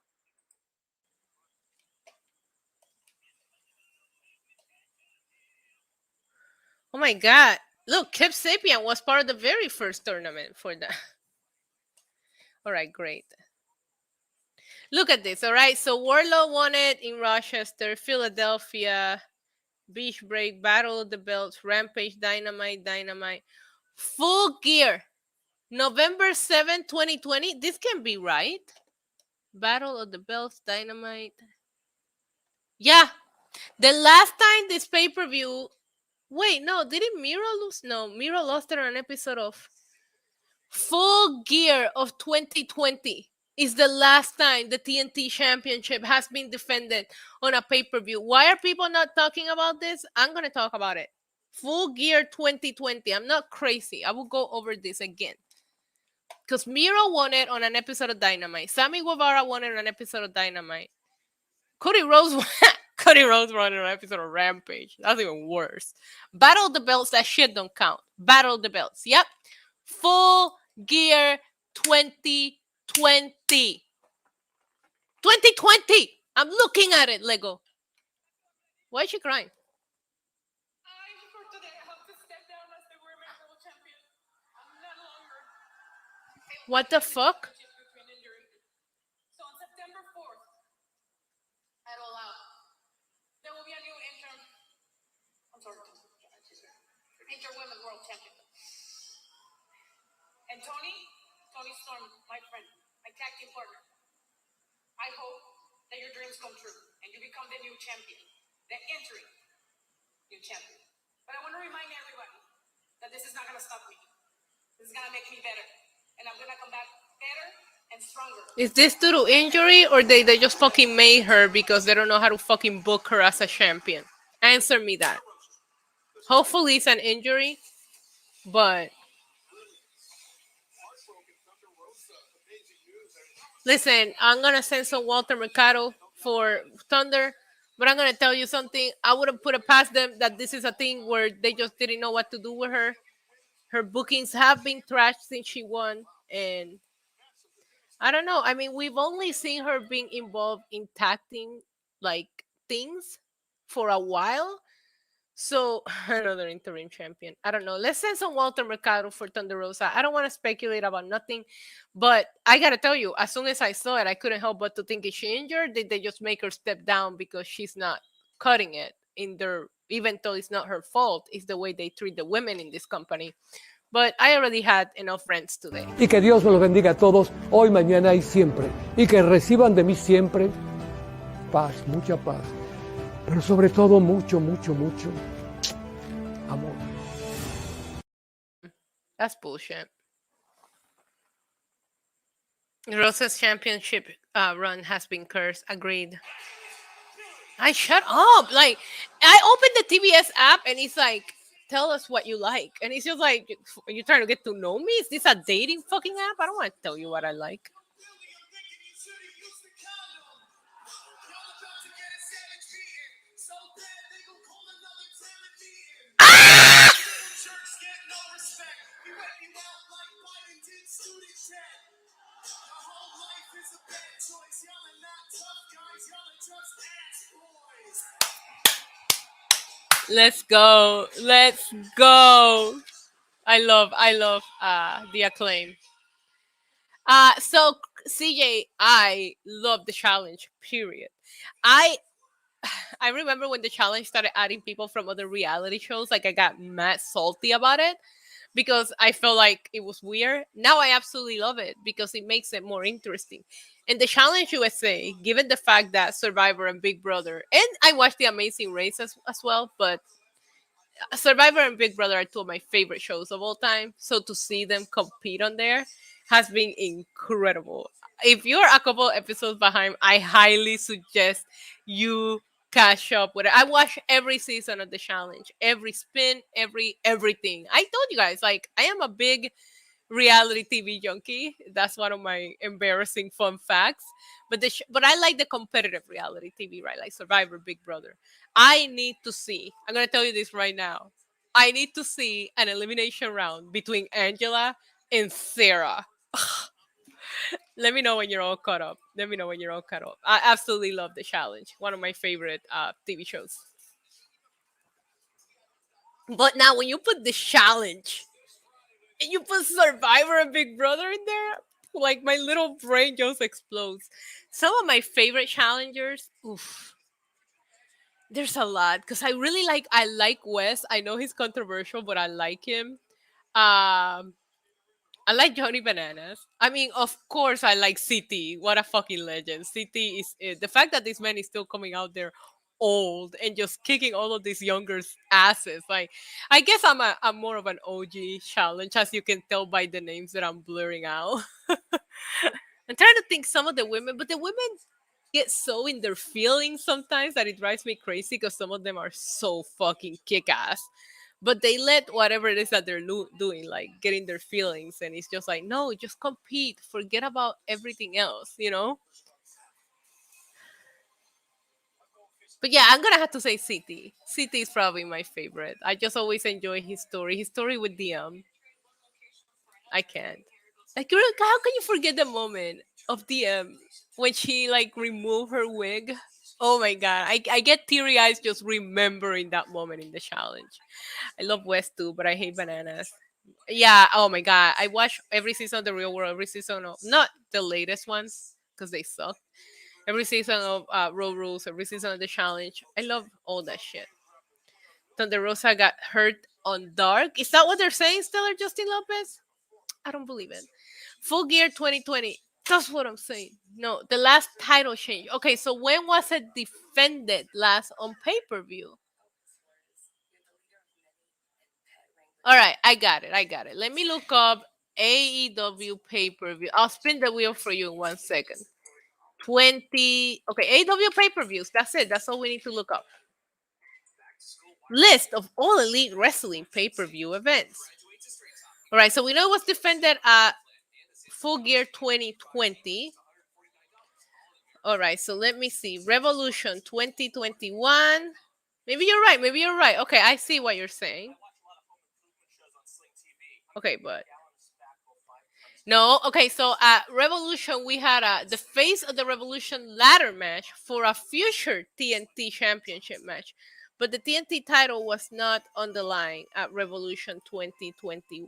Oh my god. Look, Kip Sapien was part of the very first tournament for that. All right, great. Look at this. All right, so Warlow won it in Rochester, Philadelphia, Beach Break, Battle of the Belts, Rampage, Dynamite, Full Gear. November 7, 2020. This can be right. Battle of the Belts, Dynamite. Yeah, the last time this pay per view. Wait, no, didn't Miro lose? No, Miro lost it on an episode of Full Gear of 2020. Is the last time the TNT Championship has been defended on a pay per view. Why are people not talking about this? I'm going to talk about it. Full Gear 2020. I'm not crazy. I will go over this again. Because Miro won it on an episode of Dynamite. Sammy Guevara won it on an episode of Dynamite. Cody Rhodes Cody Rhodes won it on an episode of Rampage. That's even worse. Battle of the Belts, that shit don't count. Battle of the Belts. Yep. Full Gear 2020. 2020. I'm looking at it, Lego. Why is she crying? What the fuck? So on September 4th, at All Out, there will be a new Inter-Women World Champion. And Tony Storm, my friend, my tag team partner, I hope that your dreams come true and you become the new champion, the entering new champion. But I want to remind everybody that this is not going to stop me. This is going to make me better. And I'm going to come back better and stronger. Is this due to injury or they just fucking made her because they don't know how to fucking book her as a champion? Answer me that. Hopefully it's an injury, but listen, I'm gonna send some Walter Mercado for Thunder, but I'm gonna tell you something. I wouldn't put it past them that this is a thing where they just didn't know what to do with her. Her bookings have been trashed since she won, and I don't know. I mean, we've only seen her being involved in tag team like things for a while. So another interim champion. I don't know. Let's send some Walter Mercado for Thunder Rosa. I don't want to speculate about nothing, but I gotta tell you, as soon as I saw it, I couldn't help but to think, is she injured? Did they just make her step down because she's not cutting it in their? Even though it's not her fault, it's the way they treat the women in this company. But I already had enough friends today. Y que Dios me los bendiga a todos, hoy, mañana y siempre. Y que reciban de mí siempre paz, mucha paz. Pero sobre todo mucho, mucho, mucho amor. That's bullshit. Rosa's championship run has been cursed. Agreed. I shut up. Like, I opened the TBS app and it's like, tell us what you like. And it's just like, are you trying to get to know me? Is this a dating fucking app? I don't want to tell you what I like. Let's go. Let's go. I love the Acclaim. So CJ, I love the challenge, period. I remember when the challenge started adding people from other reality shows, like I got mad salty about it because I felt like it was weird. Now I absolutely love it because it makes it more interesting. And the Challenge USA, given the fact that Survivor and Big Brother, and I watched The Amazing Race as well, but Survivor and Big Brother are two of my favorite shows of all time. So to see them compete on there has been incredible. If you're a couple episodes behind, I highly suggest you catch up with it. I watch every season of the challenge, every spin, everything. I told you guys, like, I am a big reality TV junkie. That's one of my embarrassing fun facts. But I like the competitive reality TV, right? Like Survivor, Big Brother. I need to see. I'm gonna tell you this right now. I need to see an elimination round between Angela and Sarah. Let me know when you're all caught up. Let me know when you're all caught up. I absolutely love the challenge. One of my favorite TV shows. But now, when you put the challenge and you put Survivor and Big Brother in there, like my little brain just explodes. Some of my favorite challengers, oof, there's a lot because I like Wes. I know he's controversial, but I like him. I like Johnny Bananas. I mean, of course, I like CT. What a fucking legend. CT is the fact that this man is still coming out there old and just kicking all of these younger asses. Like, I guess I'm more of an OG challenge, as you can tell by the names that I'm blurring out. I'm trying to think some of the women, but the women get so in their feelings sometimes that it drives me crazy because some of them are so fucking kick ass. But they let whatever it is that they're doing, like getting their feelings, and it's just like, no, just compete, forget about everything else, you know? But yeah, I'm gonna have to say CT. CT is probably my favorite. I just always enjoy his story. His story with DM. I can't. Like, how can you forget the moment of DM when she like removed her wig? Oh my god, I get teary eyes just remembering that moment in the challenge. I love West too, but I hate bananas. Yeah, oh my god, I watch every season of The Real World, every season of not the latest ones because they suck. Every season of Road Rules, every season of the challenge. I love all that shit. Thunder Rosa got hurt on Dark. Is that what they're saying, Stellar Justin Lopez? I don't believe it. Full Gear 2020. That's what I'm saying. No, the last title change. Okay, so when was it defended last on pay per view? All right, I got it. I got it. Let me look up AEW pay per view. I'll spin the wheel for you in 1 second. 20. Okay, AEW pay per views. That's it. That's all we need to look up. List of all Elite Wrestling pay per view events. All right, so we know it was defended at Full Gear 2020. All right, so let me see. Revolution 2021. Maybe you're right. Maybe you're right. Okay, I see what you're saying. Okay, but no. Okay, so at Revolution, we had the face of the Revolution ladder match for a future TNT Championship match. But the TNT title was not on the line at Revolution 2021.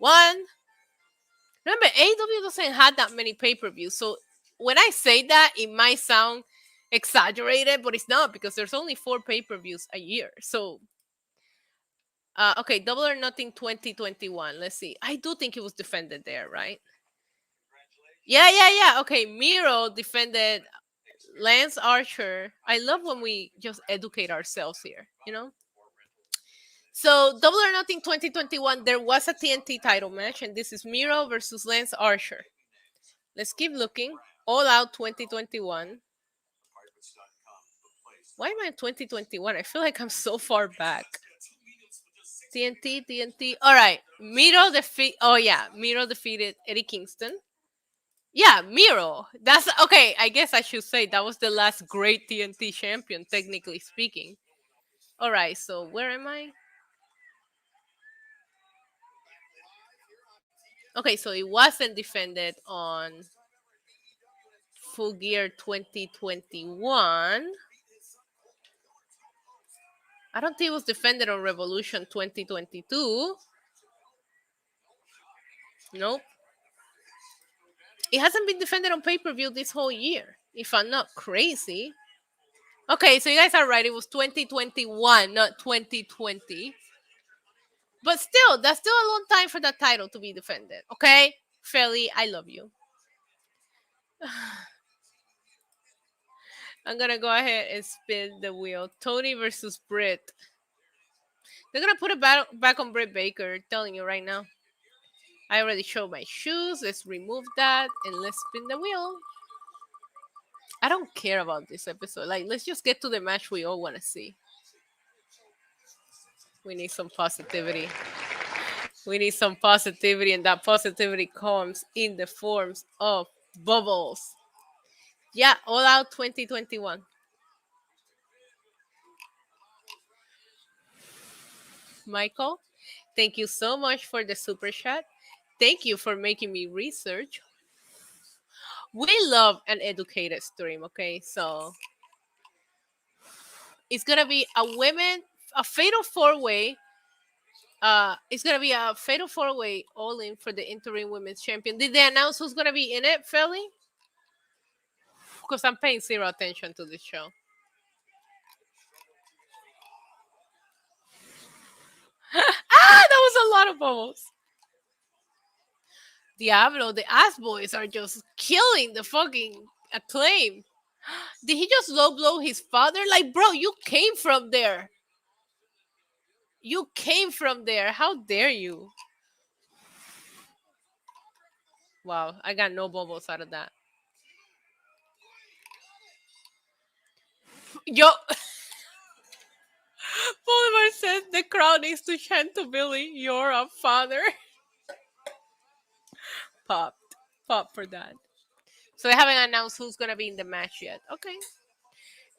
Remember, AEW doesn't have that many pay-per-views. So when I say that, it might sound exaggerated, but it's not because there's only 4 pay-per-views a year. So, okay, Double or Nothing 2021. Let's see. I do think it was defended there, right? Yeah. Okay, Miro defended Lance Archer. I love when we just educate ourselves here, you know? So, Double or Nothing 2021, there was a TNT title match, and this is Miro versus Lance Archer. Let's keep looking. All Out 2021. Why am I in 2021? I feel like I'm so far back. TNT. All right. Miro defeated Eddie Kingston. Yeah, Miro. That's okay. I guess I should say that was the last great TNT champion, technically speaking. All right. So where am I? Okay, so it wasn't defended on Full Gear 2021. I don't think it was defended on Revolution 2022. Nope. It hasn't been defended on pay-per-view this whole year, if I'm not crazy. Okay, so you guys are right. It was 2021, not 2020. But still, that's still a long time for that title to be defended. Okay? Felly, I love you. I'm gonna go ahead and spin the wheel. Tony versus Britt. They're gonna put it back on Britt Baker, telling you right now. I already showed my shoes. Let's remove that and let's spin the wheel. I don't care about this episode. Like, let's just get to the match we all want to see. We need some positivity. We need some positivity, and that positivity comes in the forms of bubbles. Yeah, All Out 2021. Michael, thank you so much for the super chat. Thank you for making me research. We love an educated stream, okay? So it's gonna be a fatal 4-way. It's gonna be a fatal 4-way all in for the interim women's champion. Did they announce who's gonna be in it, Felly? Because I'm paying zero attention to this show. That was a lot of bubbles. Diablo, the ass boys are just killing the fucking Acclaim. Did he just low blow his father? Like, bro, you came from there. You came from there. How dare you? Wow, I got no bubbles out of that. Yo, Bolivar says the crowd needs to chant to Billy, "You're a father." Pop, pop for that. So they haven't announced who's gonna be in the match yet. Okay.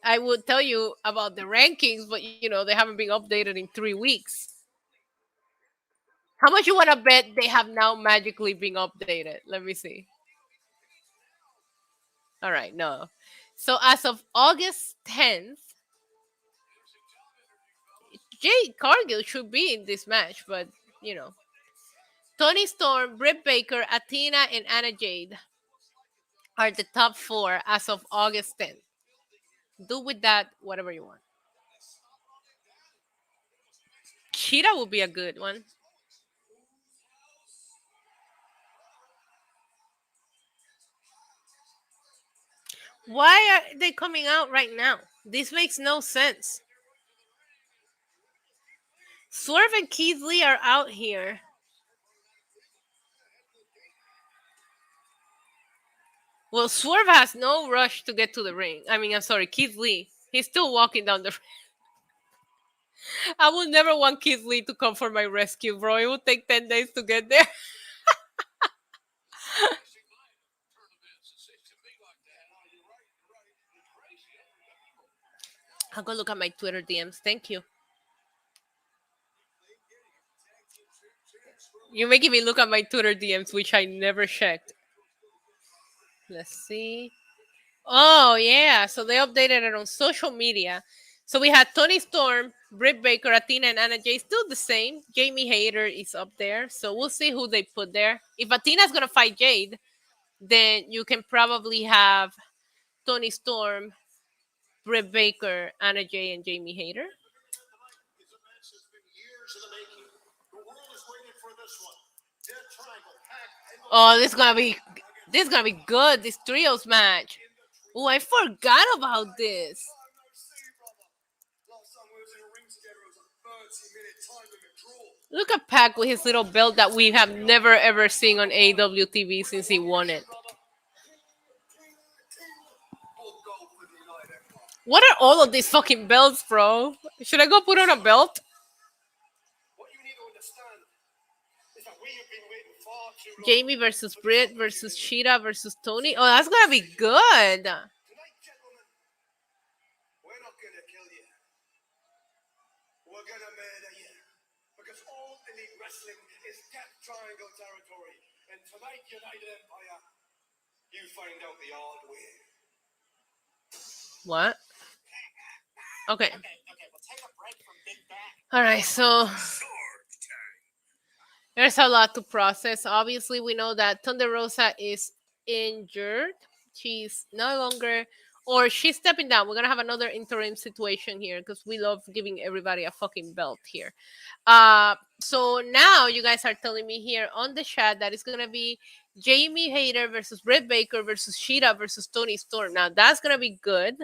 I would tell you about the rankings, but they haven't been updated in 3 weeks. How much you wanna bet they have now magically been updated? Let me see. All right, no. So as of August 10th, Jade Cargill should be in this match, but you know, Tony Storm, Britt Baker, Athena, and Anna Jade are the top four as of August 10th. Do with that whatever you want. Cheetah would be a good one. Why are they coming out right now? This makes no sense. Swerve and Keith Lee are out here. Well, Swerve has no rush to get to the ring. I mean, I'm sorry, Keith Lee. He's still walking down the ring. I would never want Keith Lee to come for my rescue, bro. It would take 10 days to get there. I'll go look at my Twitter DMs. Thank you. You're making me look at my Twitter DMs, which I never checked. Let's see. Oh, yeah. So they updated it on social media. So we had Tony Storm, Britt Baker, Athena, and Anna Jay still the same. Jamie Hayter is up there. So we'll see who they put there. If Athena's going to fight Jade, then you can probably have Tony Storm, Britt Baker, Anna Jay, and Jamie Hayter. Oh, this is gonna be good. This trios match. Oh, I forgot about this. Look at Pac with his little belt that we have never ever seen on AEW TV since he won it. What are all of these fucking belts, bro? Should I go put on a belt? Jamie versus Britt versus Sheeta versus Tony. Oh, that's gonna be good. Triangle territory, and tonight, United Empire, you find out the hard way. What? Okay. All right, so there's a lot to process. Obviously, we know that Thunder Rosa is injured. She's no longer, or she's stepping down. We're gonna have another interim situation here because we love giving everybody a fucking belt here. So now you guys are telling me here on the chat that it's gonna be Jamie Hayter versus Britt Baker versus Sheeta versus Tony Storm. Now that's gonna be good.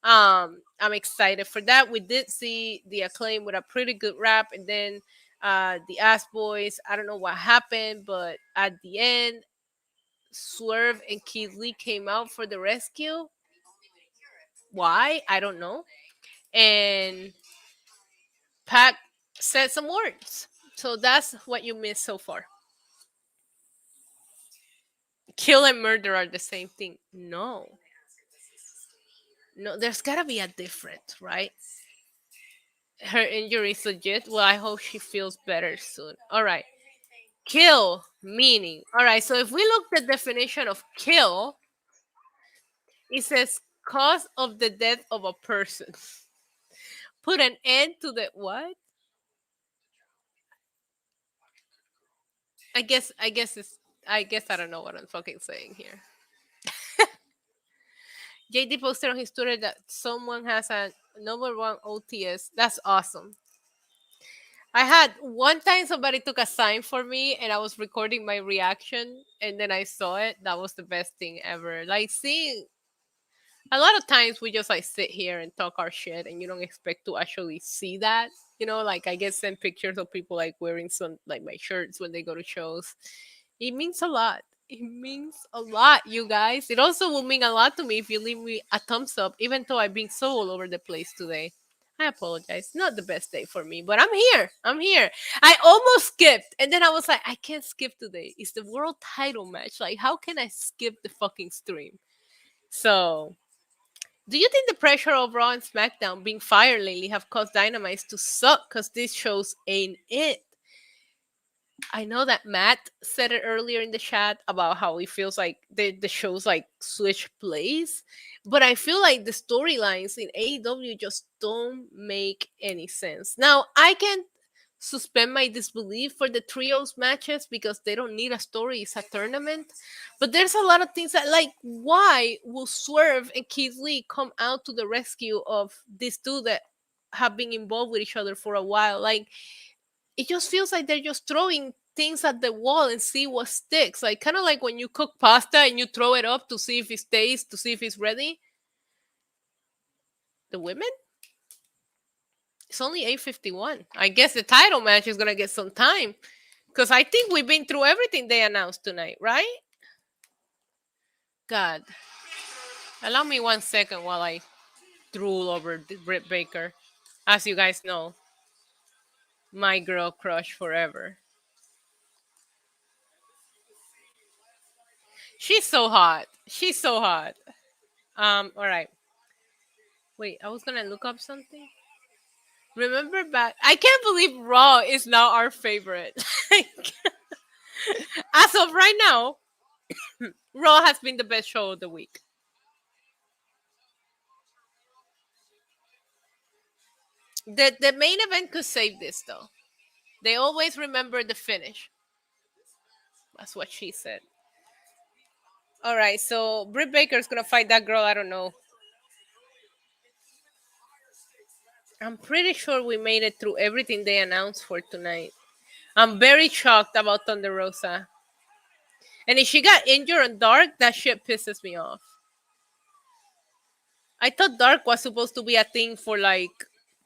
I'm excited for that. We did see the Acclaim with a pretty good rap, and then the Ass Boys. I don't know what happened, but at the end, Swerve and Keith Lee came out for the rescue. Why? I don't know. And Pac said some words. So that's what you missed so far. Kill and murder are the same thing. No. No, there's gotta be a difference, right? Her injury is legit. Well, I hope she feels better soon. All right. Kill, meaning. All right, so if we look at the definition of kill, it says cause of the death of a person. Put an end to the what? I guess I don't know what I'm fucking saying here. JD posted on his Twitter that someone has a number one OTS. That's awesome. I had one time somebody took a sign for me and I was recording my reaction and then I saw it. That was the best thing ever. Like seeing a lot of times we just like sit here and talk our shit and you don't expect to actually see that. Like I get sent pictures of people like wearing some like my shirts when they go to shows. It means a lot. It means a lot, you guys. It also will mean a lot to me if you leave me a thumbs up, even though I've been so all over the place today. I apologize. Not the best day for me, but I'm here. I'm here. I almost skipped, and then I was like, I can't skip today. It's the world title match. Like, how can I skip the fucking stream? So, do you think the pressure of Raw and SmackDown being fired lately have caused Dynamite to suck? Because these shows ain't it. I know that Matt said it earlier in the chat about how he feels like the shows like switch plays, but I feel like the storylines in AEW just don't make any sense. Now, I can suspend my disbelief for the trios matches because they don't need a story, it's a tournament. But there's a lot of things that, like, why will Swerve and Keith Lee come out to the rescue of these two that have been involved with each other for a while? Like, it just feels like they're just throwing things at the wall and see what sticks. Like kind of like when you cook pasta and you throw it up to see if it stays, to see if it's ready. The women? It's only 8:51. I guess the title match is gonna get some time. Because I think we've been through everything they announced tonight, right? God. Allow me 1 second while I drool over Britt Baker. As you guys know, my girl crush forever. She's so hot. She's so hot. All right. Wait, I was gonna look up something. Remember back? I can't believe Raw is now our favorite. As of right now, Raw has been the best show of the week. The main event could save this though. They always remember the finish. That's what she said. All right, so Britt Baker's gonna fight that girl. I don't know. I'm pretty sure we made it through everything they announced for tonight. I'm very shocked about Thunder Rosa. And if she got injured on Dark, that shit pisses me off. I thought Dark was supposed to be a thing for like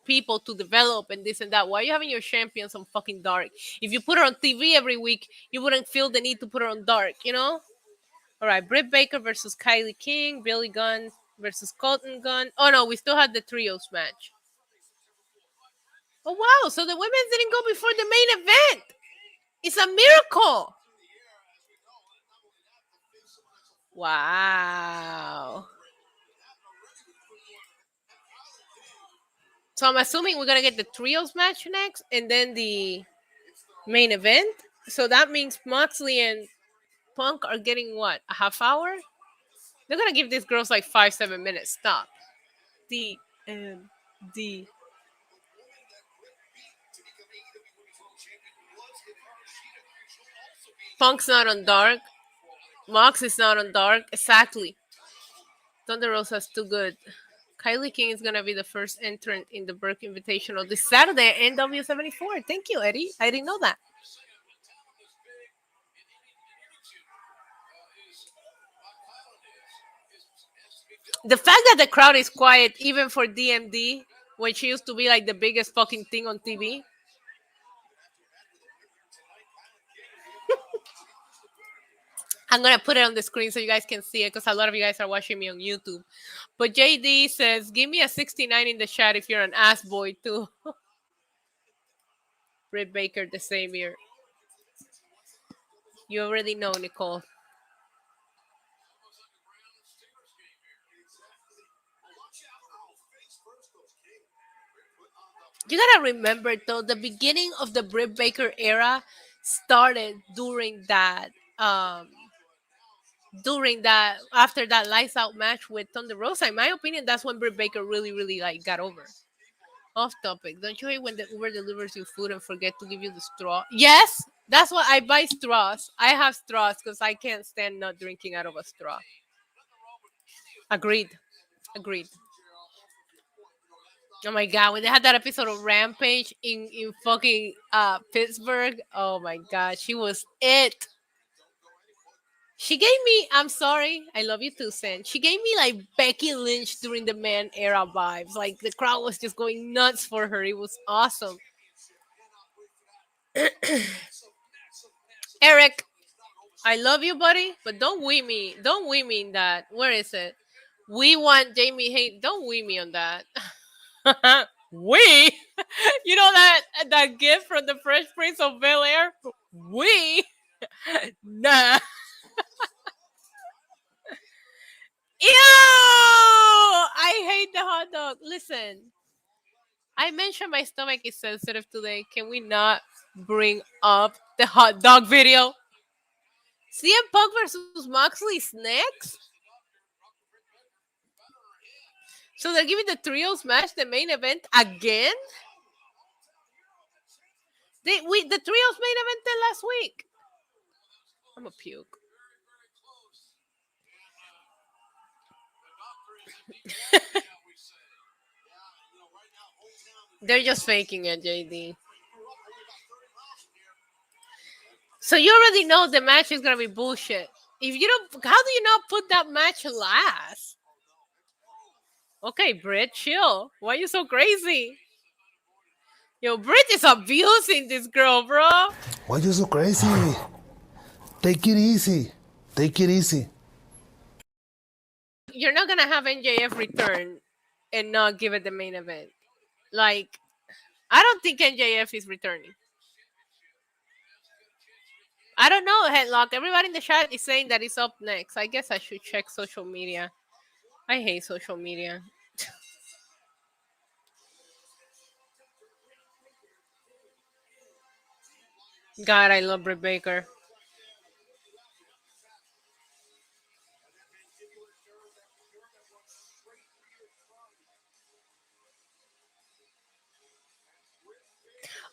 people to develop and this and that. Why are you having your champions on fucking Dark? If you put her on TV every week, you wouldn't feel the need to put her on Dark, you know? All right, Britt Baker versus Kylie King, Billy Gunn versus Colton Gunn. Oh no, we still have the trios match. Oh wow, so the women didn't go before the main event. It's a miracle. Wow. So I'm assuming we're gonna get the trios match next and then the main event. So that means Moxley and Punk are getting what? A half hour? They're gonna give these girls like 5-7 minutes. Stop. D. Punk's not on Dark. Mox is not on Dark. Exactly. Thunder Rosa's too good. Kylie King is gonna be the first entrant in the Burke Invitational this Saturday at NW74. Thank you, Eddie. I didn't know that. The fact that the crowd is quiet, even for DMD, when she used to be like the biggest fucking thing on TV. I'm gonna put it on the screen so you guys can see it because a lot of you guys are watching me on YouTube. But JD says, "Give me a 69 in the chat if you're an ass boy too." Britt Baker, the savior. You already know, Nicole. You gotta remember though, the beginning of the Britt Baker era started during that after that lights out match with Thunder Rosa. In my opinion, that's when Britt Baker really like got over. Off topic. Don't you hate when the Uber delivers you food and forget to give you the straw? Yes, that's why I buy straws. I have straws because I can't stand not drinking out of a straw. Agreed. Agreed. Oh my god, when they had that episode of Rampage in fucking Pittsburgh, oh my god, she was it. She gave me, I'm sorry, I love you too, Sen. She gave me like Becky Lynch during the man era vibes. Like the crowd was just going nuts for her. It was awesome. Eric, I love you, buddy, but don't wee me. Don't wee me in that. Where is it? We want Jamie Hay. Don't wee me on that. We, you know that gift from the Fresh Prince of Bel Air. We, nah. Ew! I hate the hot dog. Listen, I mentioned my stomach is sensitive today. Can we not bring up the hot dog video? CM Punk versus Moxley is next. So they're giving the trios match the main event again. The trios main event last week. I'm a puke. They're just faking it, JD. So you already know the match is gonna be bullshit. If you don't, how do you not put that match last? Okay, Britt, chill. Why are you so crazy? Yo, Britt is abusing this girl, bro. Why you so crazy? Take it easy. Take it easy. You're not gonna have NJF return and not give it the main event. Like, I don't think NJF is returning. I don't know, Headlock. Everybody in the chat is saying that it's up next. I guess I should check social media. I hate social media. God, I love Britt Baker.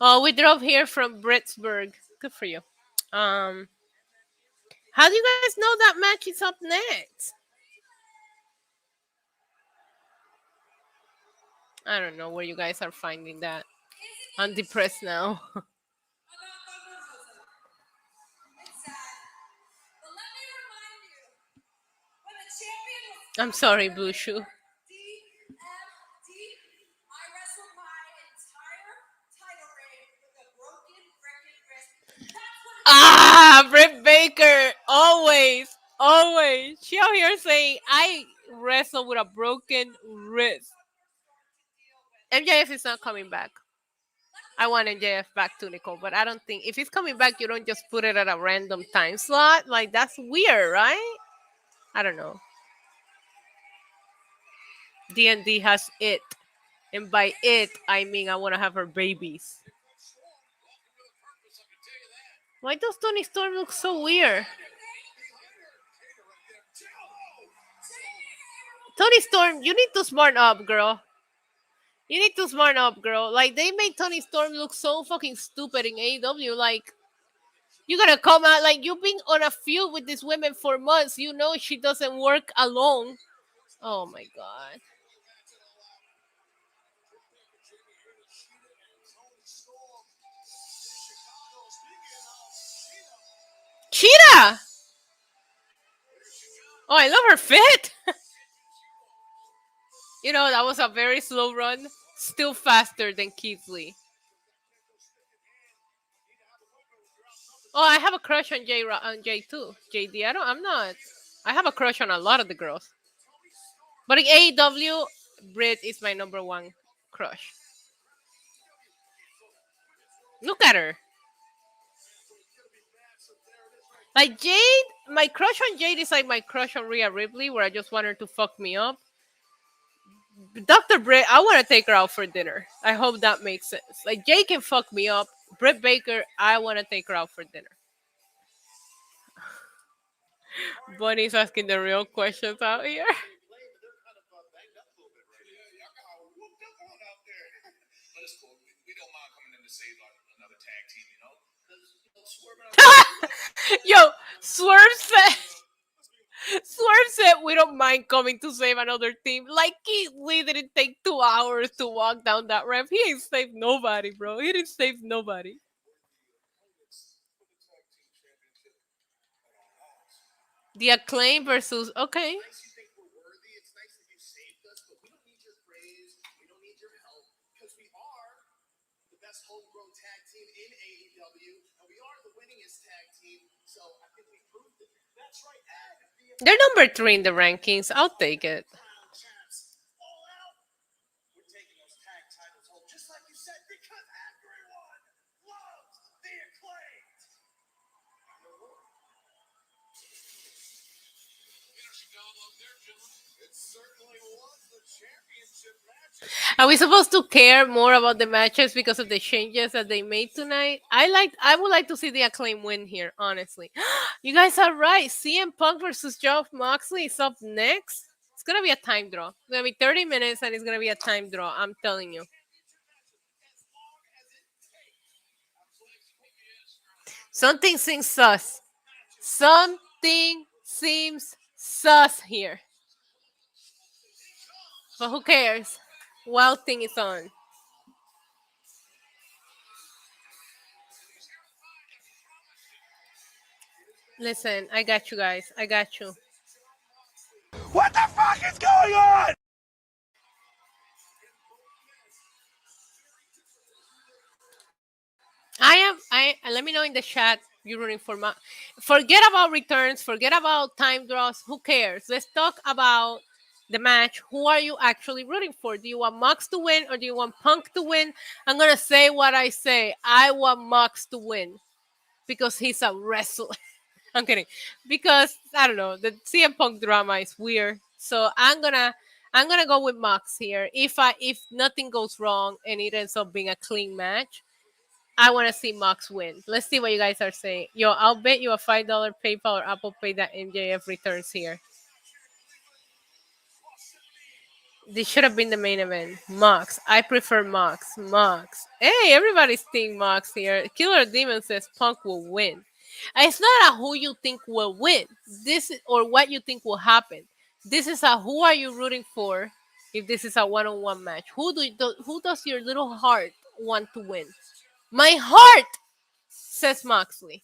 Oh, we drove here from Britsburg. Good for you. How do you guys know that match is up next? I don't know where you guys are finding that. I'm depressed now. I'm sorry, Blue Shoe. Ah, Britt Baker, always, always. She out here saying, I wrestle with a broken wrist. MJF is not coming back. I want MJF back to Nicole, but I don't think if he's coming back, you don't just put it at a random time slot. Like, that's weird, right? I don't know. D&D has it. And by it, I mean I want to have her babies. Why does Tony Storm look so weird? Tony Storm, you need to smarten up, girl. You need to smarten up, girl. Like, they made Tony Storm look so fucking stupid in AEW. Like, you gotta come out. Like, you've been on a feud with this woman for months. You know she doesn't work alone. Oh my god. Cheetah! Oh, I love her fit. You know, that was a very slow run. Still faster than Keith Lee. Oh, I have a crush on Jay too. JD. I'm not. I have a crush on a lot of the girls. But in AEW, Britt is my number one crush. Look at her. Like Jade, my crush on Jade is like my crush on Rhea Ripley, where I just want her to fuck me up. Dr. Britt, I want to take her out for dinner. I hope that makes sense. Like, Jade can fuck me up. Britt Baker, I want to take her out for dinner. Bunny's asking the real questions out here. Yo, Swerve said Swerve said we don't mind coming to save another team. Like Keith Lee didn't take 2 hours to walk down that ramp. He ain't saved nobody, bro. He didn't save nobody. The Acclaim versus okay. Nice you think we're worthy. It's nice that you saved us, but we don't need your praise. We don't need your help because we are the best homegrown tag team in AEW, and we are the winningest tag team. So I think we proved it. That's right, Ed. They're number 3 in the rankings. I'll take it. Crown champs all out. We're taking those tag titles home, just like you said, because everyone loves the acclaimed. It certainly was the championship match. Are we supposed to care more about the matches because of the changes that they made tonight? I would like to see the Acclaim win here, honestly. You guys are right. CM Punk versus Jon Moxley is up next. It's gonna be a time draw. It's gonna be 30 minutes and it's gonna be a time draw. I'm telling you. Something seems sus. Something seems sus here. But who cares? Wild thing is on. Listen, I got you guys. I got you. What the fuck is going on? I let me know in the chat you're rooting for forget about returns, forget about time draws, who cares? Let's talk about the match. Who are you actually rooting for? Do you want Mox to win or do you want Punk to win? I'm gonna say what I say. I want Mox to win because he's a wrestler. I'm kidding. Because I don't know, the CM Punk drama is weird. So I'm gonna go with Mox here. If nothing goes wrong and it ends up being a clean match, I want to see Mox win. Let's see what you guys are saying. Yo, I'll bet you a $5 PayPal or Apple Pay that MJF returns here. This should have been the main event. Mox. I prefer Mox. Mox. Hey, everybody's seeing Mox here. Killer Demon says Punk will win. It's not a who you think will win. This is, or what you think will happen. This is a who are you rooting for if this is a one-on-one match. Who does your little heart want to win? My heart says Moxley.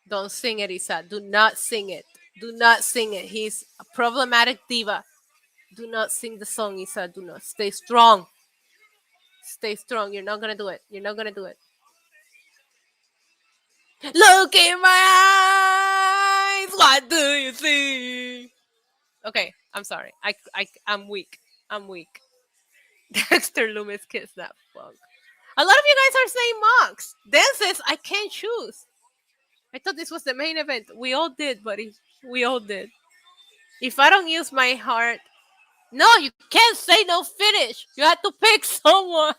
Don't sing it, Isa. Do not sing it. Do not sing it. He's a problematic diva. Do not sing the song, Isa. Do not. Stay strong. Stay strong. You're not going to do it. You're not going to do it. Look in my eyes. What do you see? Okay, I'm sorry. I'm weak. I'm weak. Dexter Loomis kissed that fuck. A lot of you guys are saying Mox. Dan says I can't choose. I thought this was the main event. We all did, buddy. We all did. If I don't use my heart, no, you can't say no finish. You have to pick someone.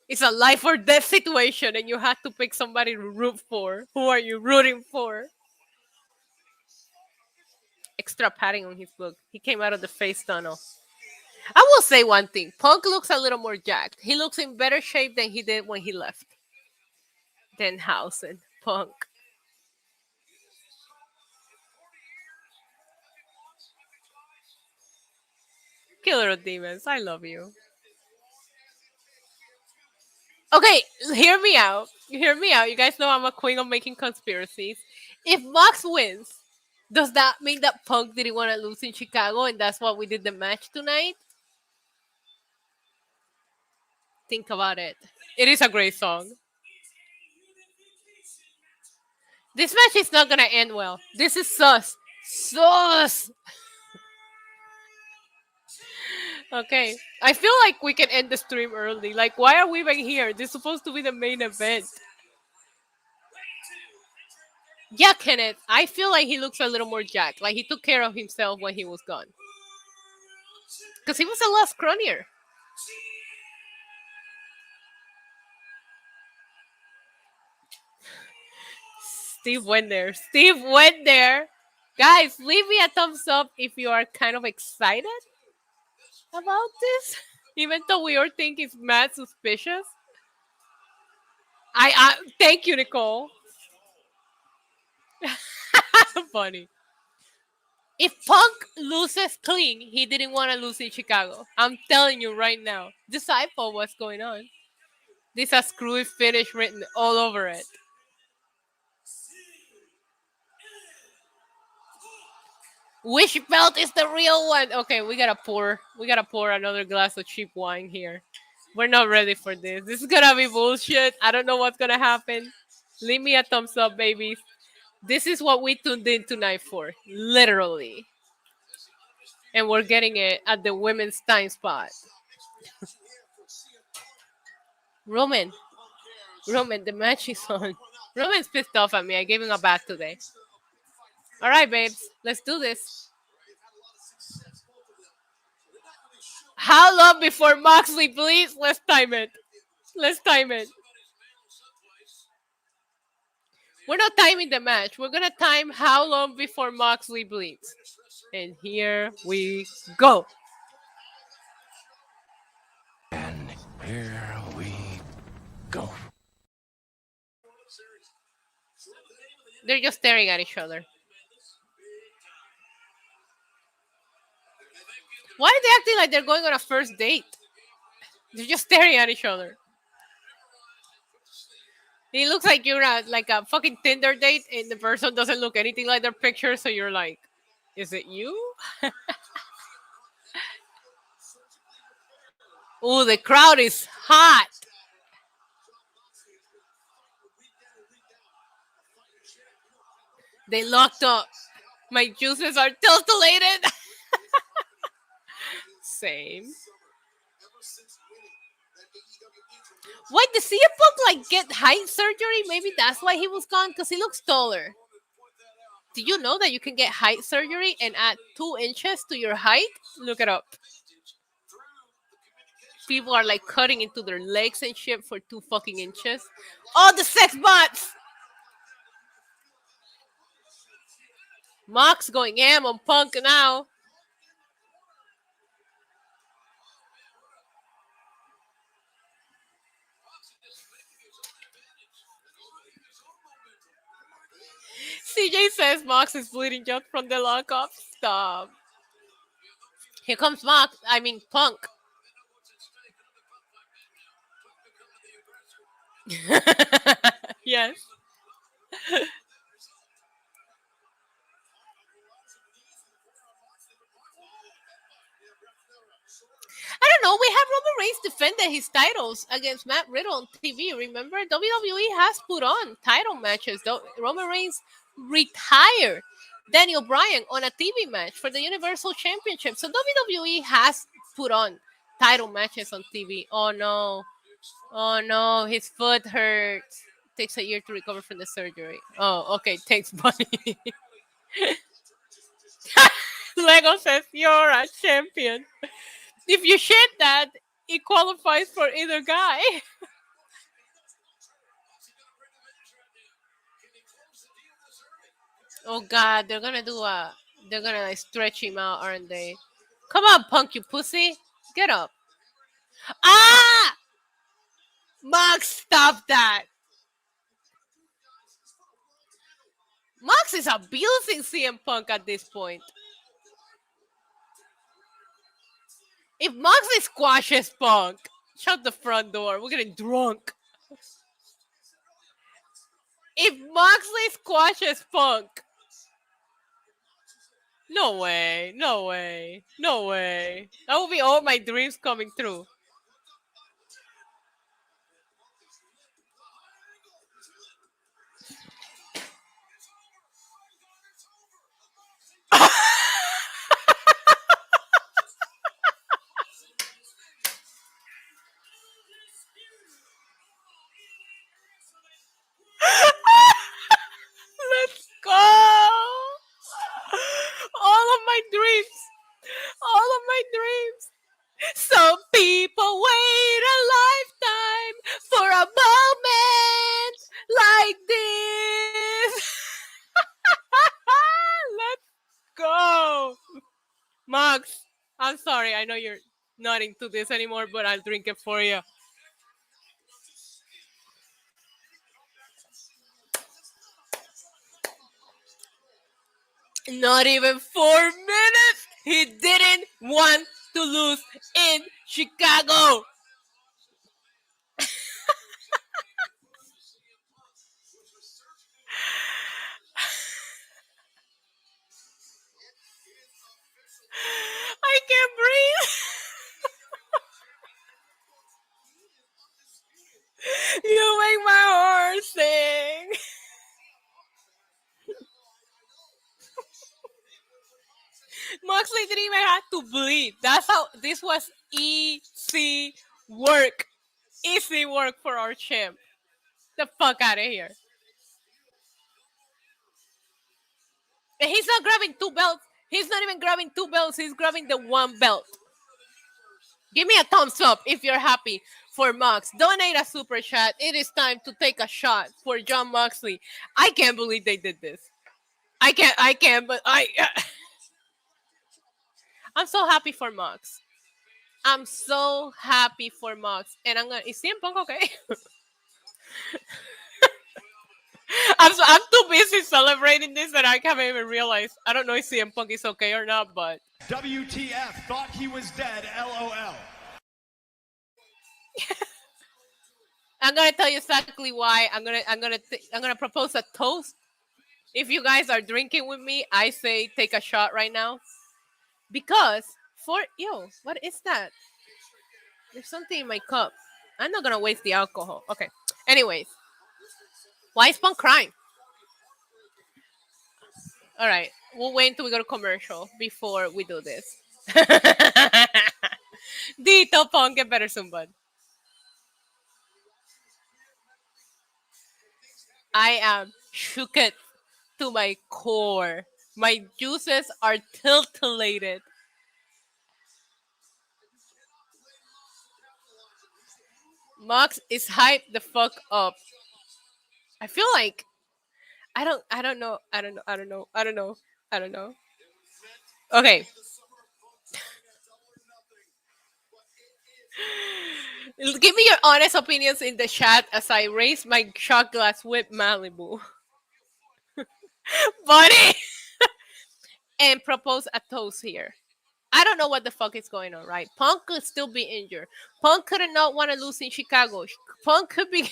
It's a life or death situation, and you have to pick somebody to root for. Who are you rooting for? Extra padding on his book. He came out of the face tunnel. I will say one thing. Punk looks a little more jacked. He looks in better shape than he did when he left. Danhausen. Punk. Killer of Demons. I love you. Okay, hear me out. Hear me out. You guys know I'm a queen of making conspiracies. If Mox wins, does that mean that Punk didn't want to lose in Chicago and that's why we did the match tonight? Think about it. It is a great song. This match is not gonna end well. This is sus. Sus! Okay. I feel like we can end the stream early. Like, why are we even here? This is supposed to be the main event. Yeah, Kenneth. I feel like he looks a little more jacked. Like, he took care of himself when he was gone. Because he was a lot scrawnier. Steve went there. Steve went there. Guys, leave me a thumbs up if you are kind of excited about this. Even though we all think it's mad suspicious. I thank you, Nicole. Funny. If Punk loses clean, he didn't want to lose in Chicago. I'm telling you right now. Disciple what's going on. This has screwy finish written all over it. Which belt is the real one? Okay, we gotta pour another glass of cheap wine here. We're not ready for this. This is gonna be bullshit. I don't know what's gonna happen. Leave me a thumbs up, babies. This is what we tuned in tonight for. Literally. And we're getting it at the women's time spot. Roman. Roman, the match is on. Roman's pissed off at me. I gave him a bath today. Alright, babes. Let's do this. How long before Moxley, please? Let's time it. Let's time it. We're not timing the match. We're gonna time how long before Moxley bleeds. And here we go. And here we go. They're just staring at each other. Why are they acting like they're going on a first date? They're just staring at each other. It looks like you're at like a fucking Tinder date and the person doesn't look anything like their picture, so you're like, is it you? Oh, the crowd is hot. They locked up. My juices are tilted. Same. Wait, did CM Punk like get height surgery? Maybe that's why he was gone, because he looks taller. Do you know that you can get height surgery and add 2 inches to your height? Look it up. People are like cutting into their legs and shit for 2 fucking inches. Oh, the sex bots! Mox going ham on Punk now. CJ says Mox is bleeding just from the lockup. Stop. Here comes Punk. Yes. I don't know. We have Roman Reigns defended his titles against Matt Riddle on TV. Remember, WWE has put on title matches. Roman Reigns retired Daniel Bryan on a TV match for the Universal Championship. So WWE has put on title matches on TV. Oh no. Oh no, his foot hurts. Takes a year to recover from the surgery. Oh, okay, takes money. Lego says you're a champion. If you shit that, it qualifies for either guy. Oh god, they're gonna like stretch him out, aren't they? Come on, Punk, you pussy. Get up. Ah! Mox, stop that. Mox is abusing CM Punk at this point. If Moxley squashes Punk, shut the front door. We're getting drunk. If Moxley squashes Punk, no way, no way, no way. That will be all my dreams coming true. Let's go. All of my dreams. All of my dreams. Some people wait a lifetime for a moment like this. Let's go. Max, I'm sorry. I know you're not into this anymore, but I'll drink it for you. Not even 4 minutes. He didn't want to lose in Chicago. I can't breathe. You make my heart sing. Moxley didn't even have to bleed. That's how this was easy work. Easy work for our champ. The fuck out of here. And he's not grabbing two belts. He's not even grabbing two belts. He's grabbing the one belt. Give me a thumbs up if you're happy for Mox. Donate a super chat. It is time to take a shot for John Moxley. I can't believe they did this. I can't, but I'm so happy for Mox. I'm so happy for Mox. And is CM Punk okay? I'm too busy celebrating this that I can't even realize. I don't know if CM Punk is okay or not, but WTF thought he was dead, LOL. I'm gonna tell you exactly why. I'm gonna propose a toast. If you guys are drinking with me, I say take a shot right now. Because what is that? There's something in my cup. I'm not gonna waste the alcohol. Okay. Anyways, why is Punk crying? All right, we'll wait until we go to commercial before we do this. Dito Punk, get better soon, bud. I am shooked to my core. My juices are titillated. Mox is hyped the fuck up. I feel like I don't know. Okay. Give me your honest opinions in the chat as I raise my shot glass with Malibu. Buddy! And propose a toast here. I don't know what the fuck is going on, right? Punk could still be injured. Punk could not want to lose in Chicago. Punk could be.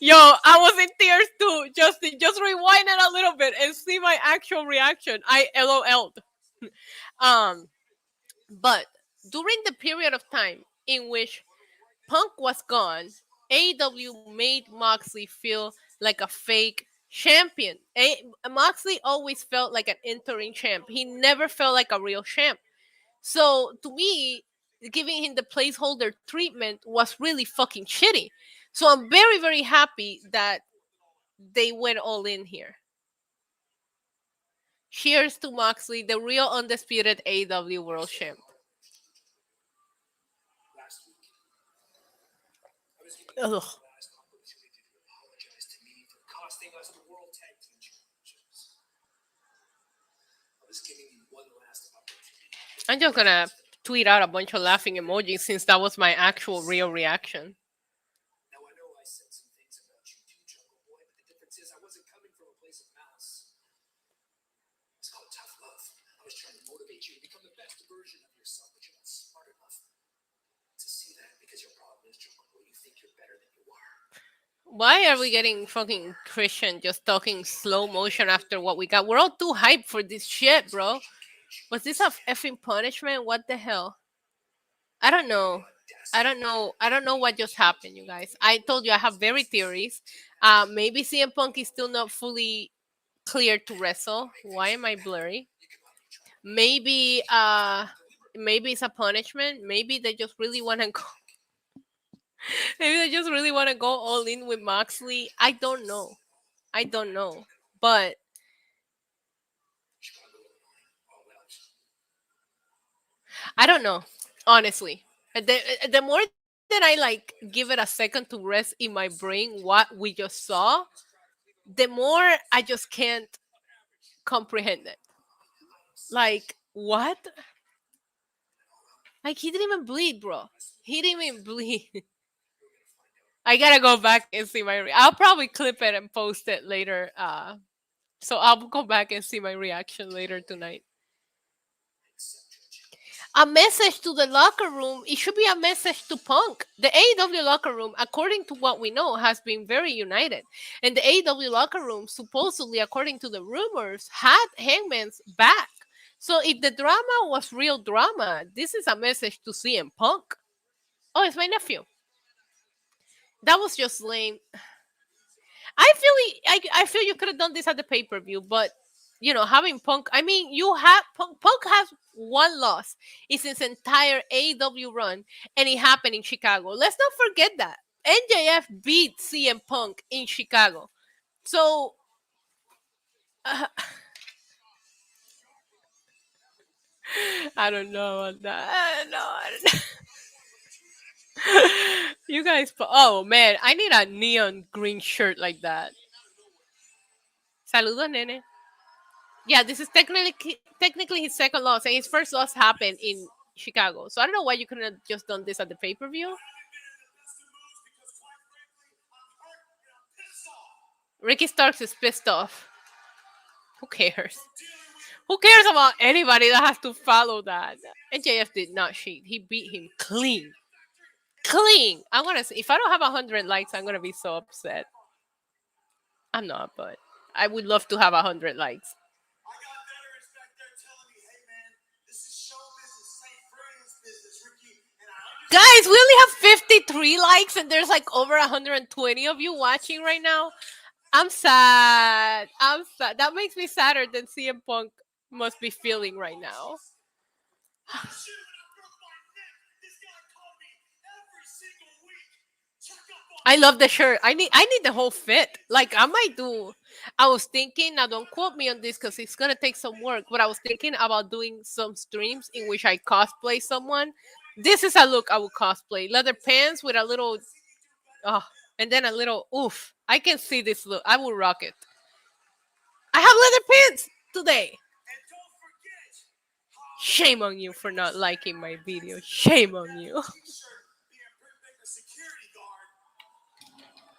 Yo, I was in tears too. Justin, just rewind it a little bit and see my actual reaction. I LOL'd. But during the period of time in which Punk was gone, AEW made Moxley feel like a fake champion. Moxley always felt like an interim champ. He never felt like a real champ. So to me, giving him the placeholder treatment was really fucking shitty. So I'm very, very happy that they went all in here. Cheers to Moxley, the real undisputed AEW World Champ. Ugh. I'm just gonna tweet out a bunch of laughing emojis since that was my actual real reaction. Now I know I said some things about you too, Jungle Boy, but the difference is I wasn't coming from a place of malice. It's called tough love. I was trying to motivate you to become the best version of yourself, but you're not smart enough to see that because your problem is, Jungle Boy, you think you're better than you are. Why are we getting fucking Christian just talking slow motion after what we got? We're all too hyped for this shit, bro. Was this a effing punishment? What the hell? I don't know. I don't know what just happened, you guys. I told you I have very theories. Maybe CM Punk is still not fully clear to wrestle. Why am I blurry? Maybe it's a punishment. Maybe they just really want to go. Maybe they just really want to go all in with Moxley. I don't know. But I don't know, honestly. The more that I like give it a second to rest in my brain what we just saw, the more I just can't comprehend it. Like, what? Like, he didn't even bleed, bro. He didn't even bleed. I gotta go back and see I'll probably clip it and post it later So I'll go back and see my reaction later tonight. A message to the locker room. It should be a message to Punk. The AEW locker room, according to what we know, has been very united. And the AEW locker room, supposedly, according to the rumors, had Hangman's back. So if the drama was real drama, this is a message to CM Punk. Oh, it's my nephew. That was just lame. I feel you could have done this at the pay-per-view, but having Punk, I mean, you have Punk has one loss. It's his entire AEW run, and it happened in Chicago. Let's not forget that. NJF beat CM Punk in Chicago. So I don't know about that. I don't know. You guys, oh man, I need a neon green shirt like that. Saludos, nene. Yeah, this is technically his second loss, and his first loss happened in Chicago. So I don't know why you couldn't have just done this at the pay per view. Ricky Starks is pissed off. Who cares? Who cares about anybody that has to follow that? And JF did not cheat. He beat him clean. Clean. I want to see. If I don't have 100 likes, I'm going to be so upset. I'm not, but I would love to have 100 likes. Guys, we only have 53 likes and there's like over 120 of you watching right now. I'm sad. I'm sad. That makes me sadder than CM Punk must be feeling right now. I love the shirt. I need the whole fit. Like I might do. I was thinking, now don't quote me on this because it's gonna take some work, but I was thinking about doing some streams in which I cosplay someone. This is a look I would cosplay. Leather pants with a little and then a little oof. I can see this look. I will rock it. I have leather pants today. Shame on you for not liking my video. Shame on you.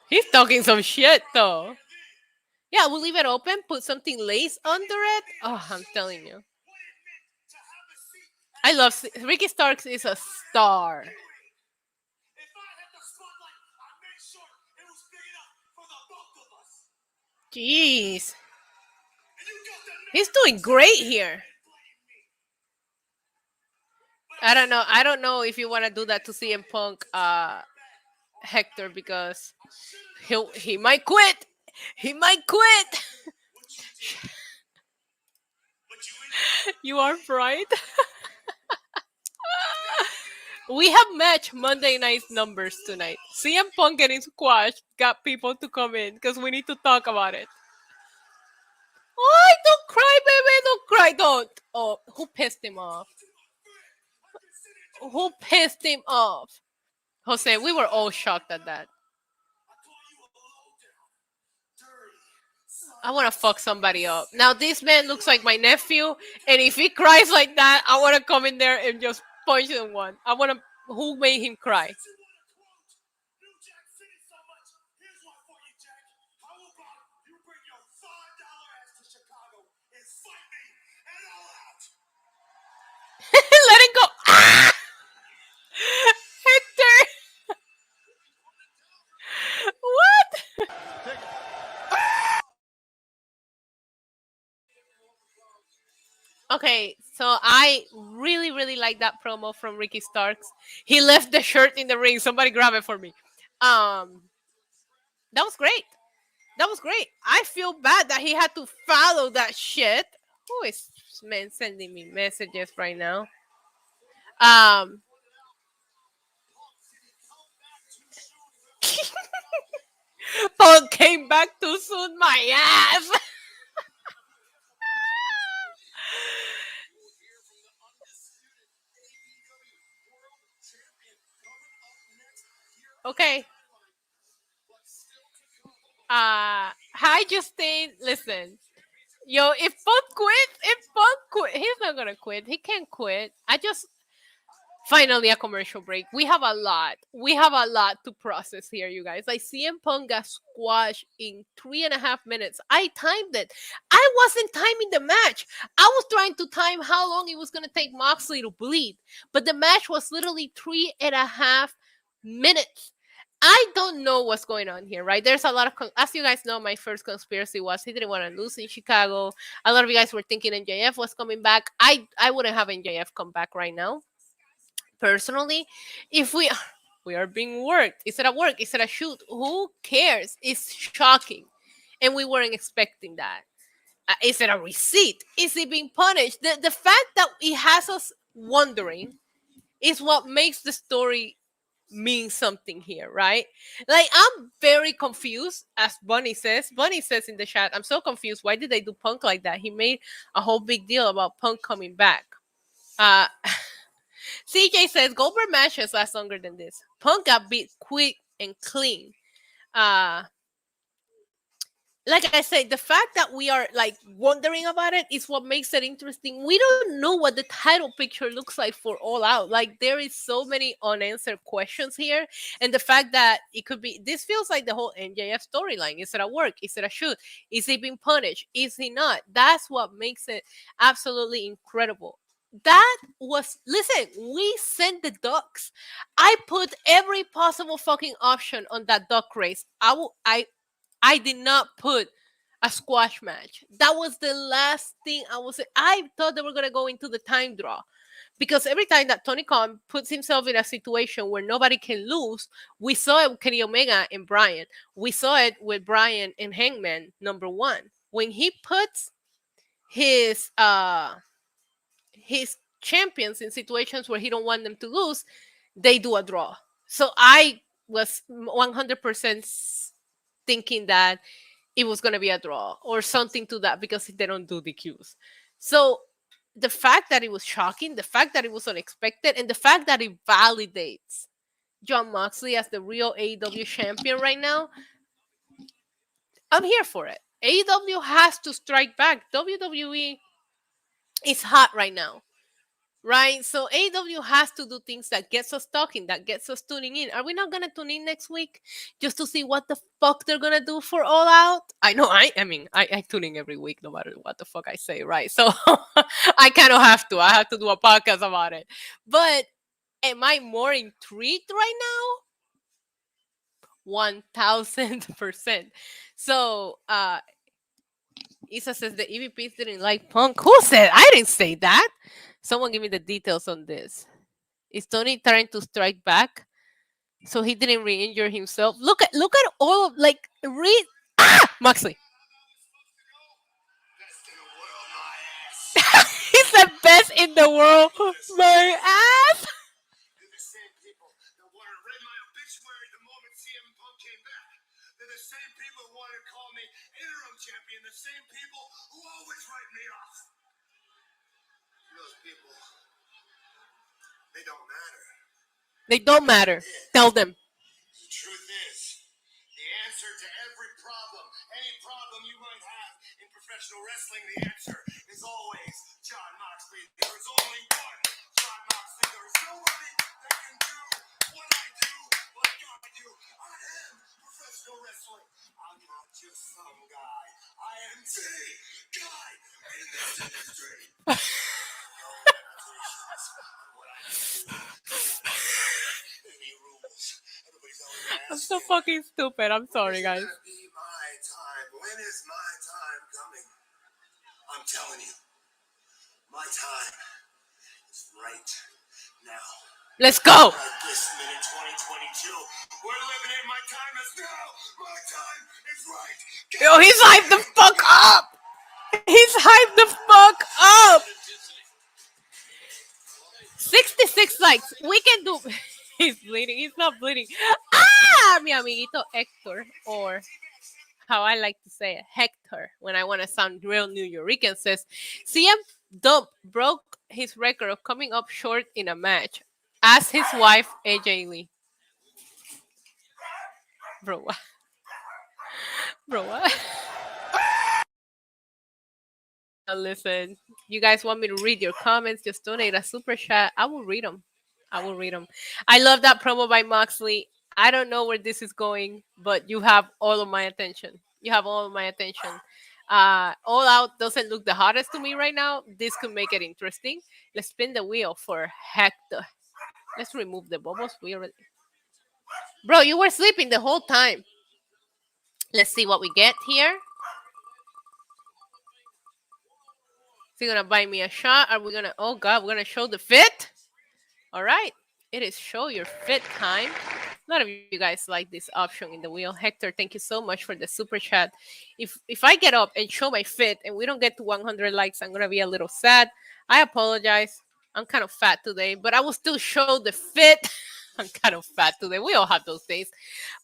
He's talking some shit though. Yeah, we'll leave it open, put something lace under it. Oh, I'm telling you. I love Ricky Starks is a star. Jeez. He's doing great here. I don't know if you want to do that to CM Punk, Hector, because he might quit. He might quit. You are right. We have match Monday night numbers tonight. CM Punk getting squashed got people to come in because we need to talk about it. Oh, don't cry, baby. Don't cry. Don't. Oh, who pissed him off? Who pissed him off? Jose, we were all shocked at that. I want to fuck somebody up. Now, this man looks like my nephew, and if he cries like that, I want to come in there and just punch him one. I want to. Who made him cry? Let it go. Ah! Hector. What? Okay, so I really, really like that promo from Ricky Starks. He left the shirt in the ring. Somebody grab it for me. That was great. That was great. I feel bad that he had to follow that shit. Who is man sending me messages right now? Paul came back too soon, my ass. Okay. Hi Justine. Listen. Yo, if Punk quit, he's not gonna quit. He can't quit. Finally, a commercial break. We have a lot. We have a lot to process here, you guys. Like CM Punk got squashed in 3.5 minutes. I timed it. I wasn't timing the match. I was trying to time how long it was gonna take Moxley to bleed, but the match was literally 3.5 minutes. I don't know what's going on here, right? There's a lot of, as you guys know, my first conspiracy was he didn't want to lose in Chicago. A lot of you guys were thinking NJF was coming back. I wouldn't have NJF come back right now personally. If we are being worked, is it a work, is it a shoot, who cares? It's shocking, and we weren't expecting that. Is it a receipt, is he being punished? The fact that it has us wondering is what makes the story mean something here, right? Like, I'm very confused, as Bunny says in the chat, I'm so confused. Why did they do Punk like that? He made a whole big deal about Punk coming back. uh CJ says Goldberg matches last longer than this. Punk got beat quick and clean. Uh like I said, the fact that we are like wondering about it is what makes it interesting. We don't know what the title picture looks like for All Out. Like, there is so many unanswered questions here, and the fact that it could be, this feels like the whole NJF storyline. Is it a work? Is it a shoot? Is he being punished? Is he not? That's what makes it absolutely incredible. That was, listen, we sent the ducks. I put every possible fucking option on that duck race. I did not put a squash match. That was the last thing I was. I thought they were gonna go into the time draw, because every time that Tony Khan puts himself in a situation where nobody can lose, we saw it with Kenny Omega and Bryan. We saw it with Bryan and Hangman #1. When he puts his champions in situations where he don't want them to lose, they do a draw. So I was 100% thinking that it was going to be a draw or something to that, because they don't do DQs. So the fact that it was shocking, the fact that it was unexpected, and the fact that it validates Jon Moxley as the real AEW champion right now, I'm here for it. AEW has to strike back. WWE is hot right now, right? So AEW has to do things that gets us talking, that gets us tuning in. Are we not gonna tune in next week just to see what the fuck they're gonna do for All Out? I know. I mean, I tune in every week, no matter what the fuck I say, right? So I kind of have to. I have to do a podcast about it. But am I more intrigued right now? 1000%. So Isa says the EVPs didn't like Punk. Who said? I didn't say that. Someone give me the details on this. Is Tony trying to strike back so he didn't re-injure himself? Look at all of, like, read. Moxley. He's the best in the world. My ass. They're the same people that wanted to read my obituary the moment CM Punk came back. They're the same people who wanted to call me interim champion. The same people who always write me off. Those people, they don't matter. They don't matter. Tell them. The truth is, the answer to every problem, any problem you might have in professional wrestling, the answer is always Jon Moxley. There is only one Jon Moxley. There is nobody that can do what I do like I do. I am professional wrestling. I'm not just some guy. I am the guy in this industry. No limitations on what I can do. Any rules. Everybody's always I'm asking. so fucking stupid. I'm sorry, guys. When is gonna be my time? When is my time coming? I'm telling you, my time is right now. Let's go. Right this minute, 2022. We're living in my time is now. My time is right. Yo, he's hyped the fuck up. He's hyped the fuck up. 66 likes. We can do. He's bleeding. He's not bleeding. Mi amiguito Hector, or how I like to say it, Hector, when I want to sound real New Yorican, says CM Dub broke his record of coming up short in a match. Ask his wife, AJ Lee. Bro, what? Bro, what? Listen, you guys want me to read your comments? Just donate a super chat. I will read them. I will read them. I love that promo by Moxley. I don't know where this is going, but you have all of my attention. You have all of my attention. All Out doesn't look the hottest to me right now. This could make it interesting. Let's spin the wheel for Hector. Let's remove the bubbles. We already... Bro, you were sleeping the whole time. Let's see what we get here. Is he gonna buy me a shot? Are we gonna... Oh God, we're gonna show the fit? All right. It is show your fit time. A lot of you guys like this option in the wheel. Hector, thank you so much for the super chat. If I get up and show my fit and we don't get to 100 likes, I'm gonna be a little sad. I apologize. I'm kind of fat today, but I will still show the fit. I'm kind of fat today. We all have those days.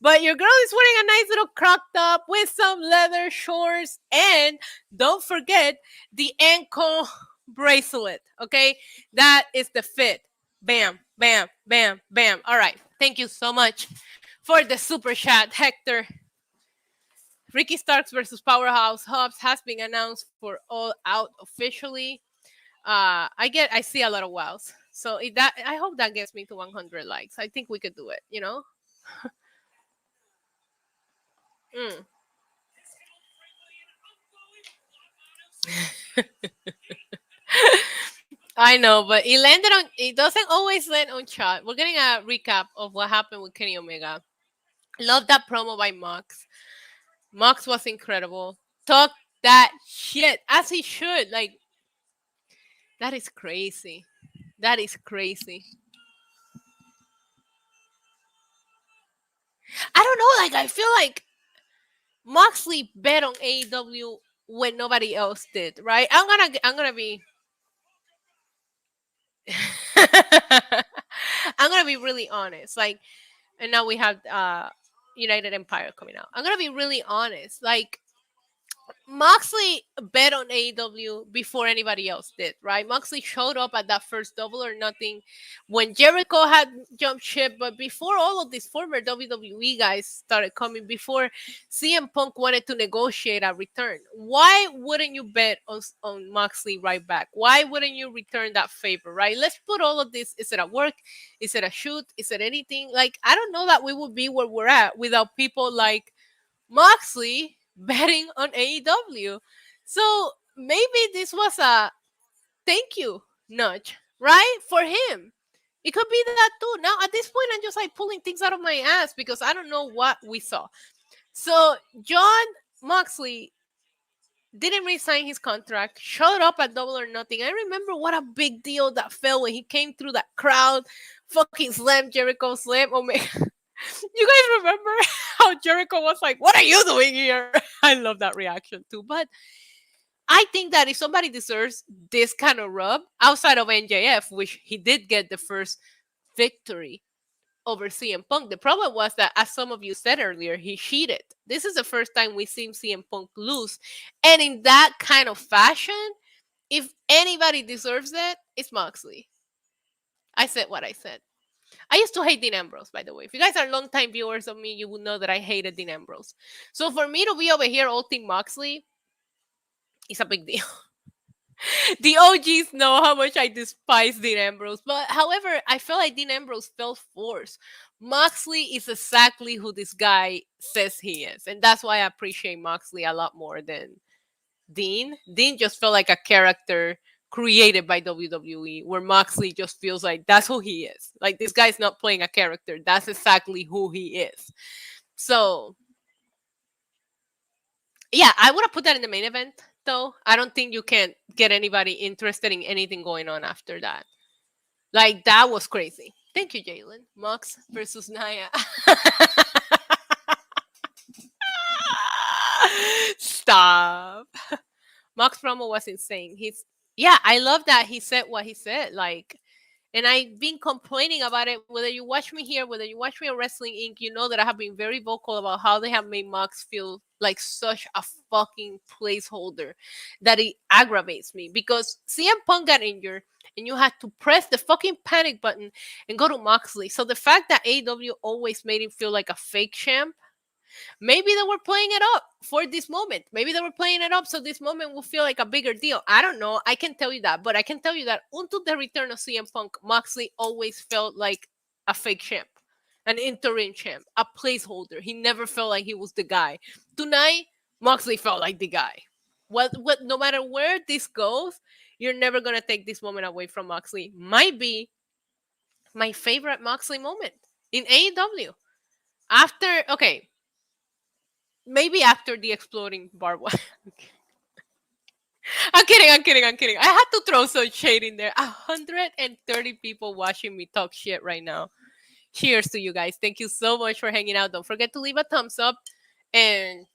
But your girl is wearing a nice little crop top with some leather shorts. And don't forget the ankle bracelet. Okay? That is the fit. Bam, bam, bam, bam. All right. Thank you so much for the super chat, Hector. Ricky Starks versus Powerhouse Hobbs has been announced for All Out officially. I see a lot of wows. So I hope that gets me to 100 likes. I think we could do it, you know? I know, but it doesn't always land on chat. We're getting a recap of what happened with Kenny Omega. Love that promo by Mox. Mox was incredible. Talk that shit as he should. Like, that is crazy. That is crazy. I don't know. Like, I feel like Moxley bet on AEW when nobody else did, right? I'm gonna be I'm gonna be really honest. Like, and now we have United Empire coming out. I'm gonna be really honest. Like, Moxley bet on AEW before anybody else did, right? Moxley showed up at that first Double or Nothing when Jericho had jumped ship, but before all of these former WWE guys started coming, before CM Punk wanted to negotiate a return. Why wouldn't you bet on Moxley right back? Why wouldn't you return that favor, right? Let's put all of this. Is it a work? Is it a shoot? Is it anything? Like, I don't know that we would be where we're at without people like Moxley betting on AEW. So maybe this was a thank you nudge, right? For him. It could be that too. Now, at this point, I'm just like pulling things out of my ass because I don't know what we saw. So John Moxley didn't resign his contract, showed up at Double or Nothing. I remember what a big deal that felt when he came through that crowd, fucking slammed Jericho, slammed Omega. You guys remember how Jericho was like, "What are you doing here?" I love that reaction too. But I think that if somebody deserves this kind of rub outside of NJF, which he did get the first victory over CM Punk, the problem was that, as some of you said earlier, he cheated. This is the first time we've seen CM Punk lose. And in that kind of fashion, if anybody deserves it, it's Moxley. I said what I said. I used to hate Dean Ambrose, by the way. If you guys are longtime viewers of me, you would know that I hated Dean Ambrose. So for me to be over here, all Team Moxley, it's a big deal. The OGs know how much I despise Dean Ambrose. But however, I feel like Dean Ambrose felt forced. Moxley is exactly who this guy says he is. And that's why I appreciate Moxley a lot more than Dean. Dean just felt like a character created by WWE, where Moxley just feels like that's who he is. Like, this guy's not playing a character. That's exactly who he is. So, yeah, I would have put that in the main event, though. I don't think you can get anybody interested in anything going on after that. Like, that was crazy. Thank you, Jalen. Mox versus Nia. Stop. Mox promo was insane. I love that he said what he said. Like, and I've been complaining about it. Whether you watch me here, whether you watch me on Wrestling Inc., you know that I have been very vocal about how they have made Mox feel like such a fucking placeholder that it aggravates me. Because CM Punk got injured and you had to press the fucking panic button and go to Moxley. So the fact that AEW always made him feel like a fake champ, Maybe they were playing it up for this moment. Maybe they were playing it up so this moment will feel like a bigger deal. I don't know. I can tell you that. But I can tell you that until the return of CM Punk, Moxley always felt like a fake champ, an interim champ, a placeholder. He never felt like he was the guy. Tonight, Moxley felt like the guy. What? No matter where this goes, you're never going to take this moment away from Moxley. Might be my favorite Moxley moment in AEW. After, okay, maybe after the exploding barbed wire. I'm kidding. I had to throw some shade in there. 130 people watching me talk shit right now. Cheers to you guys. Thank you so much for hanging out. Don't forget to leave a thumbs up. And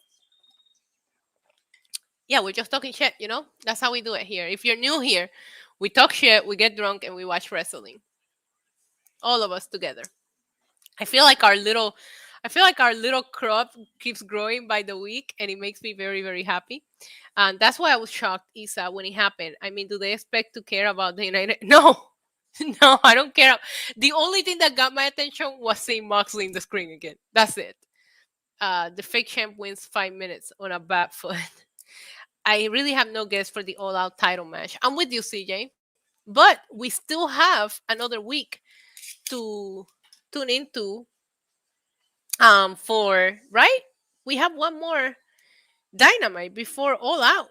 yeah, we're just talking shit, you know? That's how we do it here. If you're new here, we talk shit, we get drunk, and we watch wrestling. All of us together. I feel like our little crop keeps growing by the week, and it makes me very, very happy. And that's why I was shocked, Isa, when it happened. I mean, do they expect to care about the United? No, no, I don't care. The only thing that got my attention was seeing Moxley in the screen again. That's it. The fake champ wins 5 minutes on a bad foot. I really have no guess for the All Out title match. I'm with you, CJ, but we still have another week to tune into. For right, we have one more Dynamite before All Out.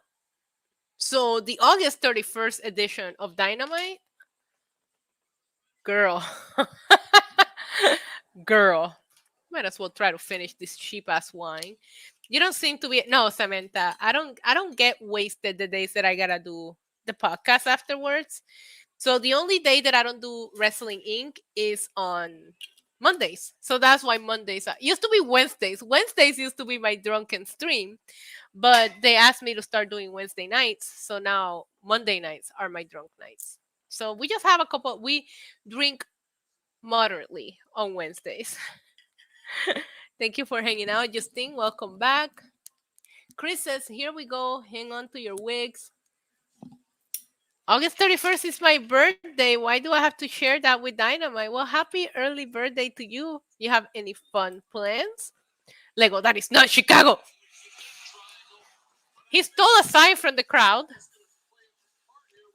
So the August 31st edition of Dynamite, girl, girl, might as well try to finish this cheap ass wine. You don't seem to be no, Samantha. I don't get wasted the days that I gotta do the podcast afterwards. So the only day that I don't do Wrestling Inc. is on Mondays. So that's why Mondays used to be Wednesdays. Wednesdays used to be my drunken stream, but they asked me to start doing Wednesday nights. So now Monday nights are my drunk nights. So we just have a couple. We drink moderately on Wednesdays. Thank you for hanging out, Justine. Welcome back. Chris says, "Here we go. Hang on to your wigs." August 31st is my birthday. Why do I have to share that with Dynamite? Well, happy early birthday to you. You have any fun plans? Lego, that is not Chicago. He stole a sign from the crowd.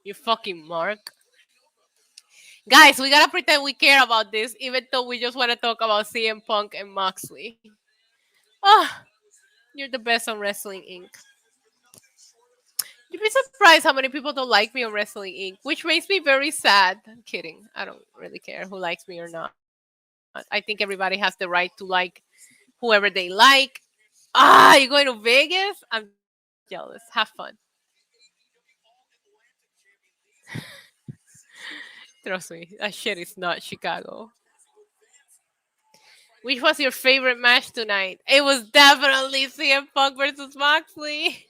You fucking mark. Guys, we gotta pretend we care about this, even though we just want to talk about CM Punk and Moxley. Ah, you're the best on Wrestling Inc. You'd be surprised how many people don't like me on Wrestling Inc., which makes me very sad. I'm kidding. I don't really care who likes me or not. I think everybody has the right to like whoever they like. Ah, you're going to Vegas? I'm jealous. Have fun. Trust me, that shit is not Chicago. Which was your favorite match tonight? It was definitely CM Punk versus Moxley.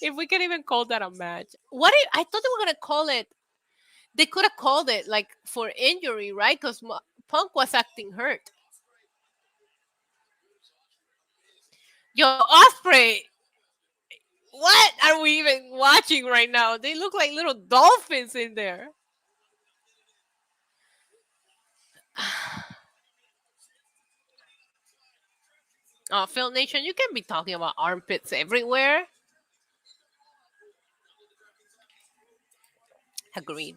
If we can even call that a match. I thought they were gonna call it. They could have called it like for injury, right? Because Punk was acting hurt. Yo, Osprey, what are we even watching right now? They look like little dolphins in there. Oh, Phil Nation, you can't be talking about armpits everywhere. Agreed.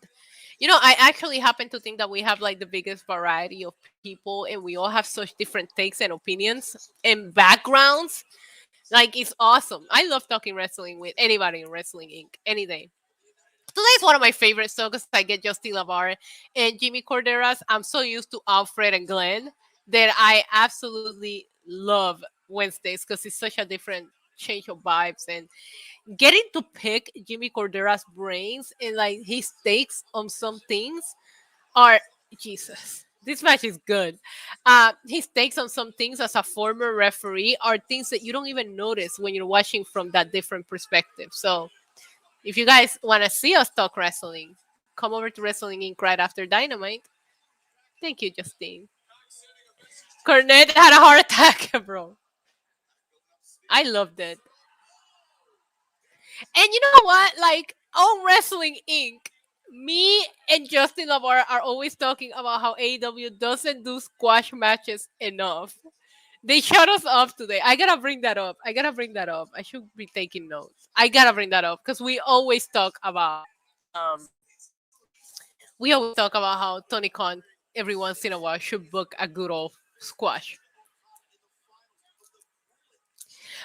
You know, I actually happen to think that we have like the biggest variety of people and we all have such different takes and opinions and backgrounds. Like, it's awesome. I love talking wrestling with anybody in Wrestling Inc. any day. Today's one of my favorites, though, because I get Justin Lavar and Jimmy Corderas. I'm so used to Alfred and Glenn that I absolutely love Wednesdays because it's such a different change of vibes. And getting to pick Jimmy Cordera's brains and like his takes on some things are Jesus. This match is good. His takes on some things as a former referee are things that you don't even notice when you're watching from that different perspective. So if you guys want to see us talk wrestling, come over to Wrestling Inc. right after Dynamite. Thank you, Justine. Cornette had a heart attack, bro. I loved it. And you know what? Like, on Wrestling Inc., me and Justin Lavar are always talking about how AEW doesn't do squash matches enough. They shut us off today. I gotta bring that up. I should be taking notes. I gotta bring that up because um we always talk about how Tony Khan every once in a while should book a good old squash.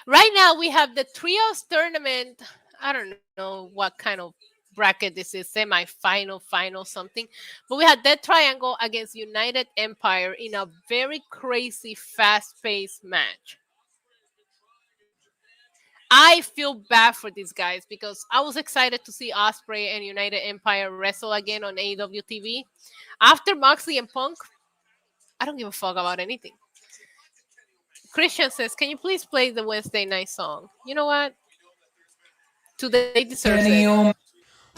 Right now we have the trios tournament. I don't know what kind of bracket this is, semi-final, final something. But we had that triangle against United Empire in a very crazy, fast-paced match. I feel bad for these guys because I was excited to see Osprey and United Empire wrestle again on AEW TV. After Moxley and Punk, I don't give a fuck about anything. Christian says, "Can you please play the Wednesday night song?" You know what? Today deserves Kenny it.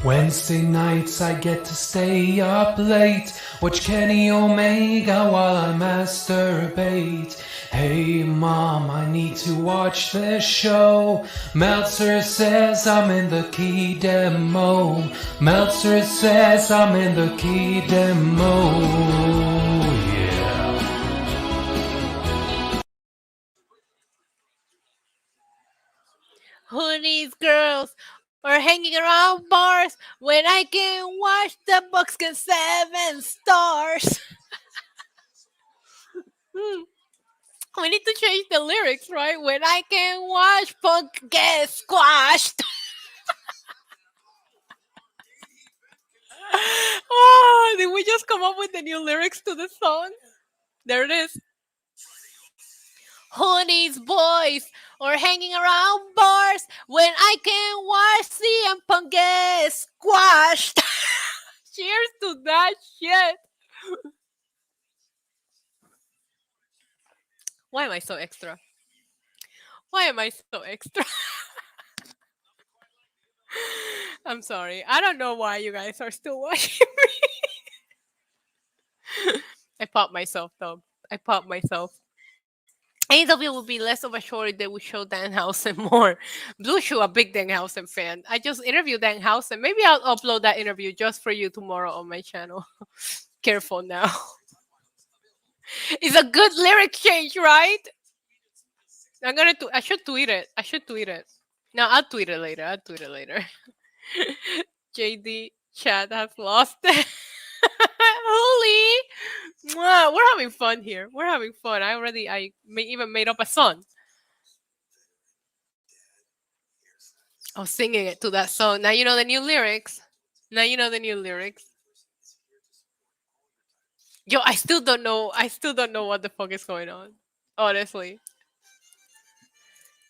Wednesday nights I get to stay up late, watch Kenny Omega while I masturbate. Hey mom, I need to watch this show. Meltzer says I'm in the key demo. Meltzer says I'm in the key demo. Yeah. Who needs girls or hanging around bars when I can watch the Bucks get 7 stars? We need to change the lyrics, right? When I can watch Punk get squashed. Oh, did we just come up with the new lyrics to the song? There it is. Who needs boys or hanging around bars when I can watch CM Punk get squashed? Cheers to that shit. Why am I so extra? Why am I so extra? I'm sorry. I don't know why you guys are still watching me. I popped myself though. I popped myself. AEW will be less of a show if they would show Danhausen more. Blue Shoe, a big Danhausen fan. I just interviewed Danhausen. Maybe I'll upload that interview just for you tomorrow on my channel. Careful now. It's a good lyric change, right? I should tweet it. No, I'll tweet it later. JD chat has lost it. Holy, we're having fun here. Even made up a song. I was singing it to that song. Now you know the new lyrics. Yo, I still don't know. What the fuck is going on. Honestly,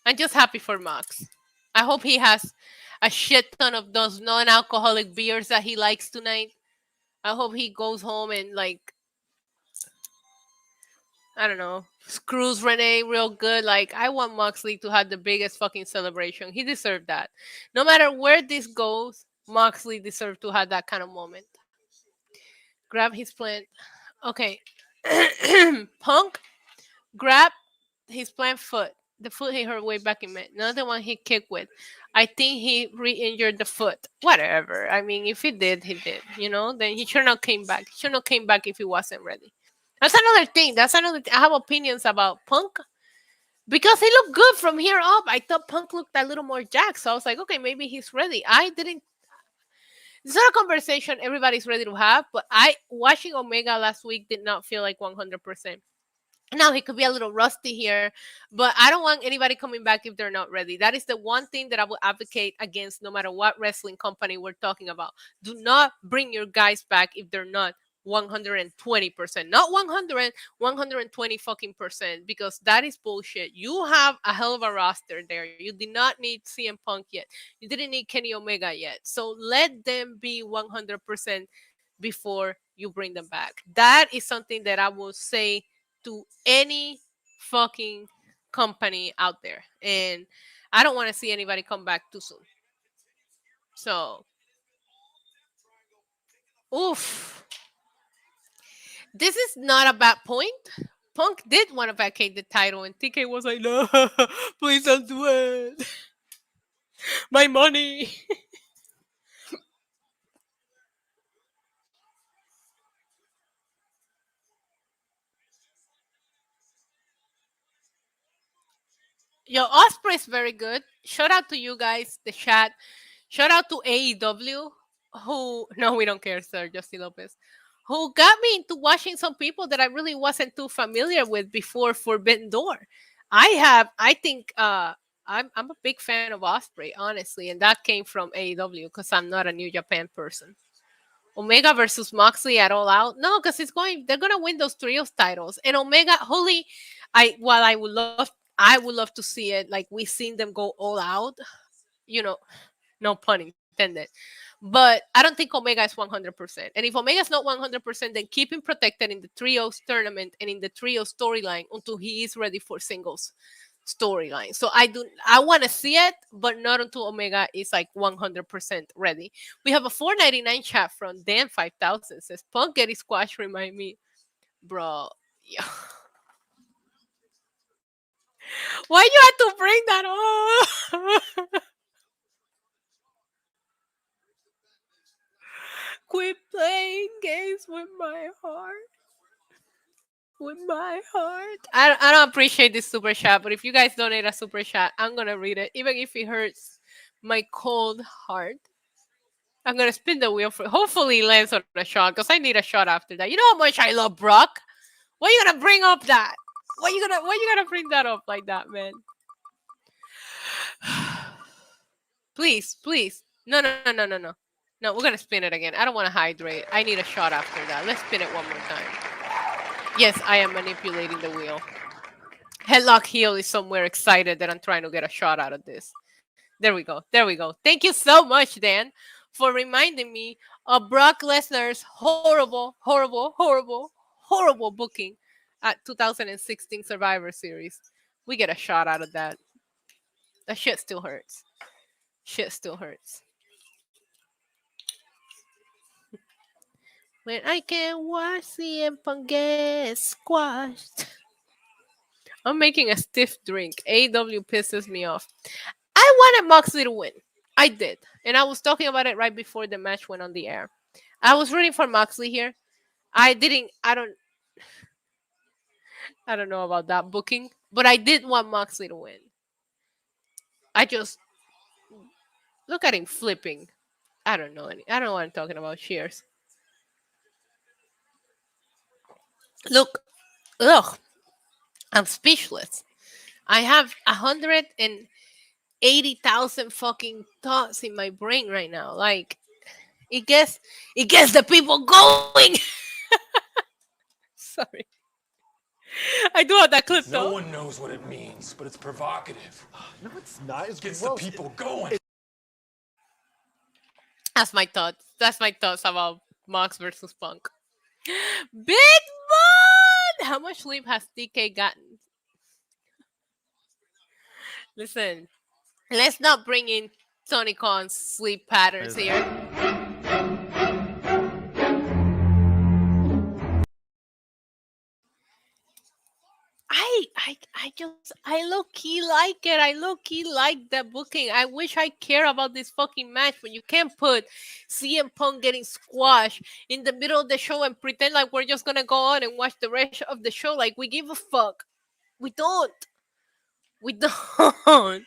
I'm just happy for Max. I hope he has a shit ton of those non-alcoholic beers that he likes tonight. I hope he goes home and I don't know, screws Renee real good. Like, I want Moxley to have the biggest fucking celebration. He deserved that. No matter where this goes, Moxley deserved to have that kind of moment. Grab his plant. Okay. Punk grab his plant foot. The foot he hurt way back in May. Not the one he kicked with. I think he re-injured the foot. Whatever. I mean, if he did, he did. You know, then he should not came back. He should not came back if he wasn't ready. That's another thing. I have opinions about Punk because he looked good from here up. I thought Punk looked a little more jacked, so I was like, okay, maybe he's ready. I didn't. It's not a conversation everybody's ready to have, but I watching Omega last week did not feel like 100%. Now he could be a little rusty here, but I don't want anybody coming back if they're not ready. That is the one thing that I will advocate against no matter what wrestling company we're talking about. Do not bring your guys back if they're not 120%. Not 100, 120 fucking percent, because that is bullshit. You have a hell of a roster there. You did not need CM Punk yet. You didn't need Kenny Omega yet. So let them be 100% before you bring them back. That is something that I will say to any fucking company out there. And I don't want to see anybody come back too soon. So, oof. This is not a bad point. Punk did want to vacate the title, and TK was like, no, please don't do it. My money. Yo, Osprey is very good. Shout out to you guys, the chat. Shout out to AEW, who no, we don't care, sir, Justy Lopez, who got me into watching some people that I really wasn't too familiar with before Forbidden Door. I think I'm a big fan of Osprey, honestly, and that came from AEW because I'm not a New Japan person. Omega versus Moxley at All Out. No, because they're gonna win those trios titles. And Omega, holy, while I would love to see it. Like we seen them go all out, you know, no pun intended. But I don't think Omega is 100%. And if Omega is not 100%, then keep him protected in the trios tournament and in the trios storyline until he is ready for singles storyline. So I want to see it, but not until Omega is like 100% ready. We have a 4.99 chat from Dan 5000 says Punk getting squash remind me, bro. Yeah. Why you had to bring that up? Quit playing games with my heart. With my heart. I don't appreciate this super chat, but if you guys donate a super chat, I'm gonna read it, even if it hurts my cold heart. I'm gonna spin the wheel for hopefully it lands on a shot because I need a shot after that. You know how much I love Brock. Why you gonna bring up that? Why you gonna bring that up like that, man? Please, please. No. No, we're gonna spin it again. I don't want to hydrate. I need a shot after that. Let's spin it one more time. Yes, I am manipulating the wheel. Headlock heel is somewhere excited that I'm trying to get a shot out of this. There we go. There we go. Thank you so much, Dan, for reminding me of Brock Lesnar's horrible booking at 2016 Survivor Series. We get a shot out of that. That shit still hurts. Shit still hurts. When I can watch CM Punk get squashed. I'm making a stiff drink. AW pisses me off. I wanted Moxley to win. I did. And I was talking about it right before the match went on the air. I was rooting for Moxley here. I don't know about that booking, but I did want Moxley to win. I just look at him flipping. I don't know what I'm talking about. Cheers. Look, ugh, I'm speechless. I have 180,000 fucking thoughts in my brain right now. Like it gets the people going. Sorry. I do have that clip though. No one knows what it means, but it's provocative. No, it's not. It's Gets gross. the people going. That's my thoughts. That's my thoughts about Mox versus Punk. Big Bud! How much sleep has DK gotten? Listen, let's not bring in Tony Khan's sleep patterns here. I low key like it. I low key like the booking. I wish I care about this fucking match, but you can't put CM Punk getting squashed in the middle of the show and pretend like we're just gonna go on and watch the rest of the show like we give a fuck. We don't. We don't. I'm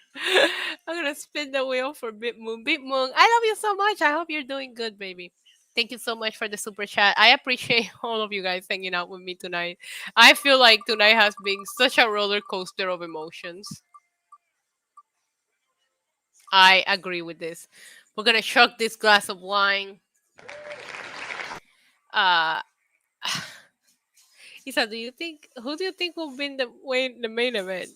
gonna spin the wheel for Big Moon. Big Moon, I love you so much. I hope you're doing good, baby. Thank you so much for the super chat. I appreciate all of you guys hanging out with me tonight. I feel like tonight has been such a roller coaster of emotions. I agree with this. We're gonna chug this glass of wine. Uh Isa, who do you think will win the main event?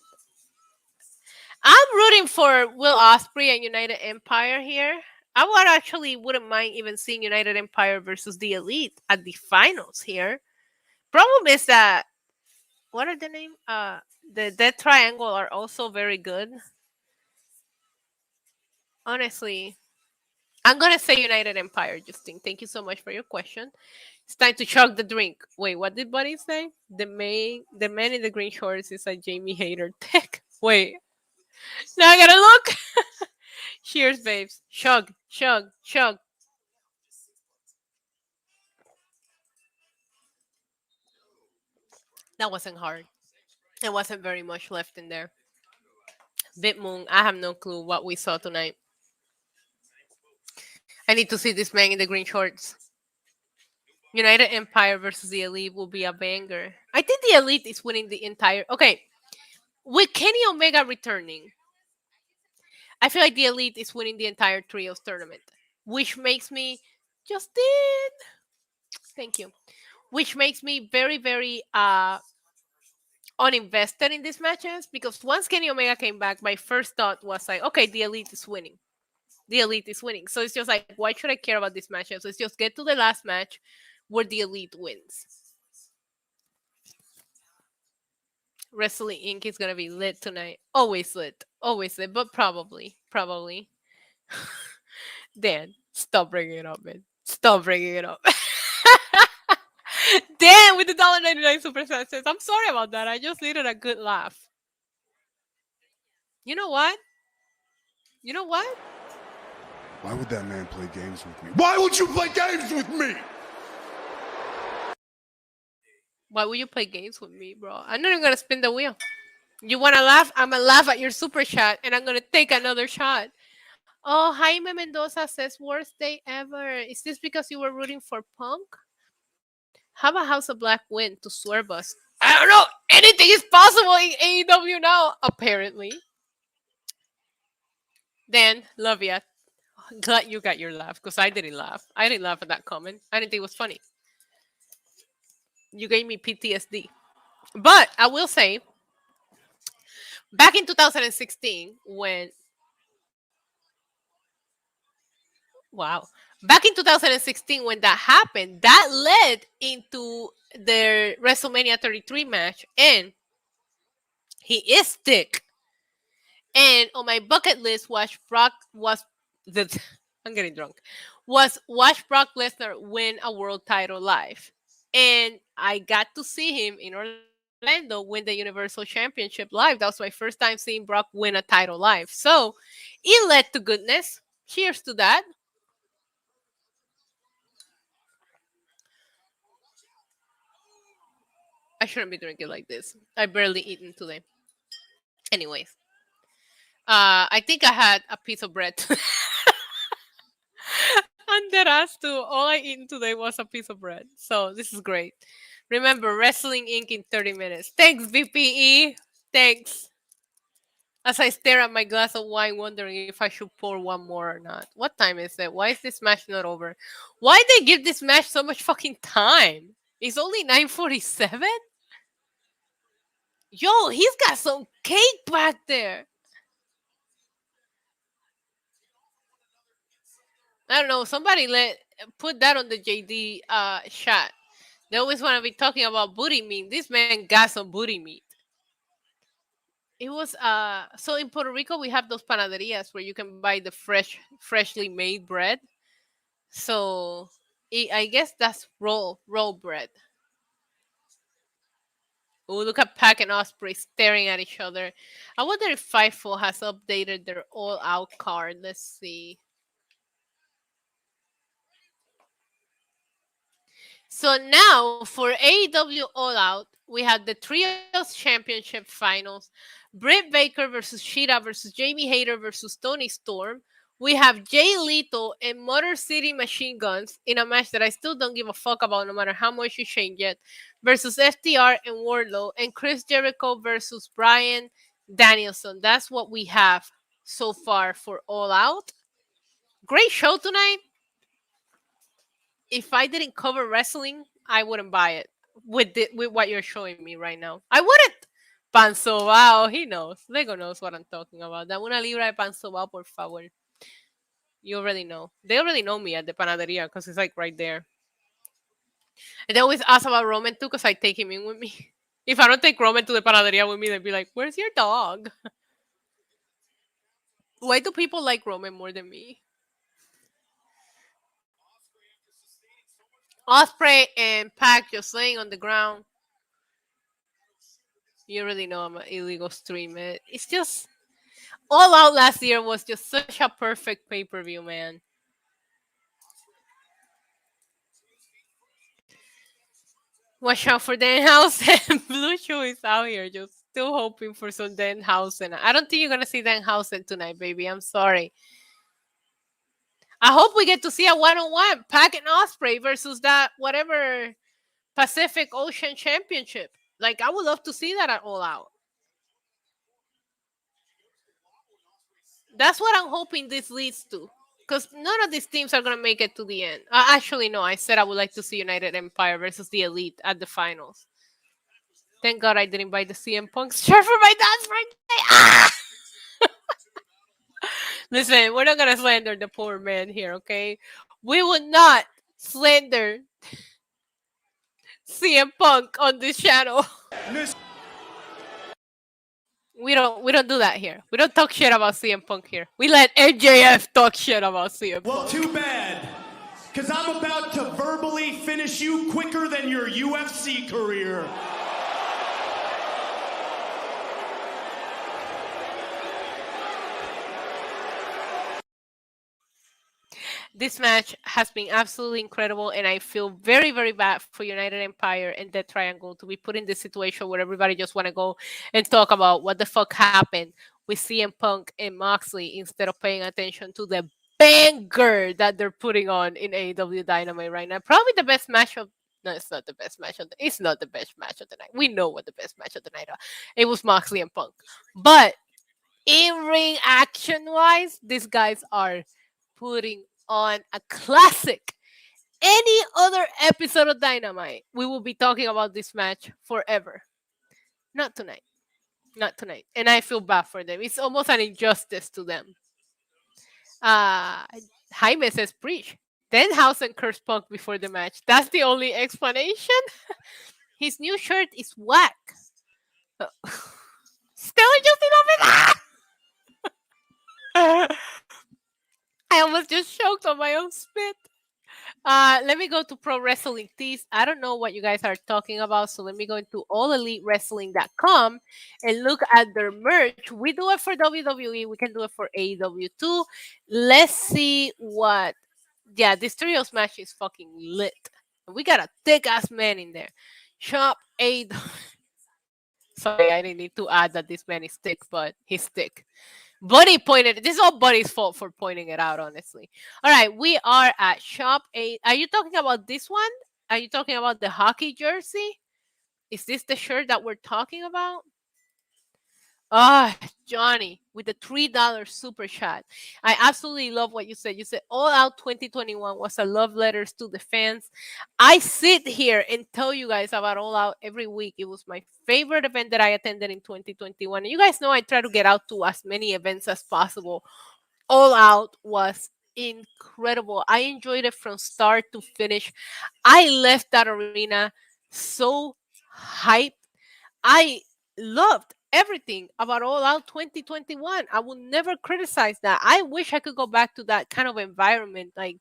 I'm rooting for Will Ospreay and United Empire here. I would actually wouldn't mind even seeing United Empire versus the Elite at the finals here. Problem is that what are the name? The Death Triangle are also very good. Honestly, I'm gonna say United Empire, Justine. Thank you so much for your question. It's time to chug the drink. Wait, what did Buddy say? The man in the green shorts is a Jamie Hater tech. Wait, now I gotta look. Cheers, babes. Chug, chug, chug. That wasn't hard. There wasn't very much left in there. Bit Moon, I have no clue what we saw tonight. I need to see this man in the green shorts. United Empire versus the Elite will be a banger. I think the Elite is winning the entire. Okay, with Kenny Omega returning, I feel like the Elite is winning the entire trios tournament, which makes me Justin. Thank you. Which makes me very, very uninvested in these matches because once Kenny Omega came back, my first thought was like, okay, the Elite is winning. The Elite is winning. So it's just like, why should I care about these matches? Let's just get to the last match where the Elite wins. Wrestling Inc. is gonna be lit tonight. Always lit. Always lit. But probably. Dan, stop bringing it up, man. Stop bringing it up. Dan with the $1.99 super chat says, I'm sorry about that. I just needed a good laugh. You know what? You know what? Why would that man play games with me? Why would you play games with me? Why would you play games with me, bro? I'm not even gonna spin the wheel. You wanna laugh? I'm gonna laugh at your super chat and I'm gonna take another shot. Oh, Jaime Mendoza says worst day ever. Is this because you were rooting for Punk? How about House of Black win to swerve us? I don't know. Anything is possible in AEW now, apparently. Dan, love ya. Glad you got your laugh because I didn't laugh. I didn't laugh at that comment. I didn't think it was funny. You gave me PTSD. But I will say, back in 2016, when wow, back in 2016 when that happened, that led into their WrestleMania 33 match, and he is thick. And on my bucket list was the I'm getting drunk. Was watch Brock Lesnar win a world title live. And I got to see him in Orlando win the Universal Championship live. That was my first time seeing Brock win a title live. So it led to goodness. Cheers to that. I shouldn't be drinking like this. I barely eaten today. Anyways, I think I had a piece of bread. And that ass too. All I eaten today was a piece of bread. So this is great. Remember, Wrestling Inc. in 30 minutes. Thanks, BPE. Thanks. As I stare at my glass of wine, wondering if I should pour one more or not. What time is it? Why is this match not over? Why they give this match so much fucking time? It's only 9:47. Yo, he's got some cake back there. I don't know. Somebody put that on the JD shot. They always want to be talking about booty meat. This man got some booty meat. It was so in Puerto Rico we have those panaderias where you can buy the freshly made bread. So I guess that's roll bread. Oh, look at Pac and Osprey staring at each other. I wonder if Fightful has updated their All Out card. Let's see. So now for AEW All Out, we have the Trios Championship Finals. Britt Baker versus Sheeta versus Jamie Hayter versus Tony Storm. We have Jay Lethal and Motor City Machine Guns in a match that I still don't give a fuck about no matter how much you change it. Versus FTR and Wardlow. And Chris Jericho versus Bryan Danielson. That's what we have so far for All Out. Great show tonight. If I didn't cover wrestling, I wouldn't buy it with what you're showing me right now. I wouldn't. Panzo Bao, he knows. Lego knows what I'm talking about. Dame una libra de panzo bao, por favor. You already know. They already know me at the panaderia because it's like right there. And they always ask about Roman too because I take him in with me. If I don't take Roman to the panaderia with me, they'd be like, "Where's your dog?" Why do people like Roman more than me? Osprey and Pac just laying on the ground. You already know I'm an illegal streamer. It's just All Out last year was just such a perfect pay-per-view, man. Watch out for Danhausen. Blue Shoe is out here just still hoping for some Danhausen. I don't think you're gonna see Danhausen tonight, baby. I'm sorry. I hope we get to see a one-on-one Pac and Osprey versus that whatever Pacific Ocean Championship. Like, I would love to see that at All Out. That's what I'm hoping this leads to. Because none of these teams are going to make it to the end. Actually, no. I said I would like to see United Empire versus the Elite at the finals. Thank God I didn't buy the CM Punk shirt for my dad's birthday. Ah! Listen, we're not going to slander the poor man here, okay? We would not slander CM Punk on this channel. We don't do that here. We don't talk shit about CM Punk here. We let NJF talk shit about CM Punk. Well, too bad. Because I'm about to verbally finish you quicker than your UFC career. This match has been absolutely incredible, and I feel very, very bad for United Empire and Death Triangle to be put in this situation where everybody just want to go and talk about what the fuck happened with CM Punk and Moxley instead of paying attention to the banger that they're putting on in AEW Dynamite right now. Probably the best match of... No, it's not the best match of the... It's not the best match of the night. We know what the best match of the night is. It was Moxley and Punk. But in-ring action-wise, these guys are putting on a classic. Any other episode of Dynamite, we will be talking about this match forever. Not tonight. Not tonight. And I feel bad for them. It's almost an injustice to them. Jaime says, preach. Danhausen cursed Punk before the match. That's the only explanation? His new shirt is whack. Still just enough. I almost just choked on my own spit. Let me go to Pro Wrestling Tees. I don't know what you guys are talking about, so let me go into allelitewrestling.com and look at their merch. We do it for WWE. We can do it for AEW too. Let's see what... Yeah, this trios match is fucking lit. We got a thick-ass man in there. Shop AEW... Sorry, I didn't need to add that this man is thick, but he's thick. Buddy pointed... This is all Buddy's fault for pointing it out, honestly. All right, we are at Shop 8. Are you talking about this one? Are you talking about the hockey jersey? Is this the shirt that we're talking about? Johnny, with the $3 super chat. I absolutely love what you said. You said All Out 2021 was a love letters to the fans. I sit here and tell you guys about All Out every week. It was my favorite event that I attended in 2021. And you guys know I try to get out to as many events as possible. All Out was incredible. I enjoyed it from start to finish. I left that arena so hyped. I loved everything about All Out 2021. I will never criticize that. I wish I could go back to that kind of environment. Like,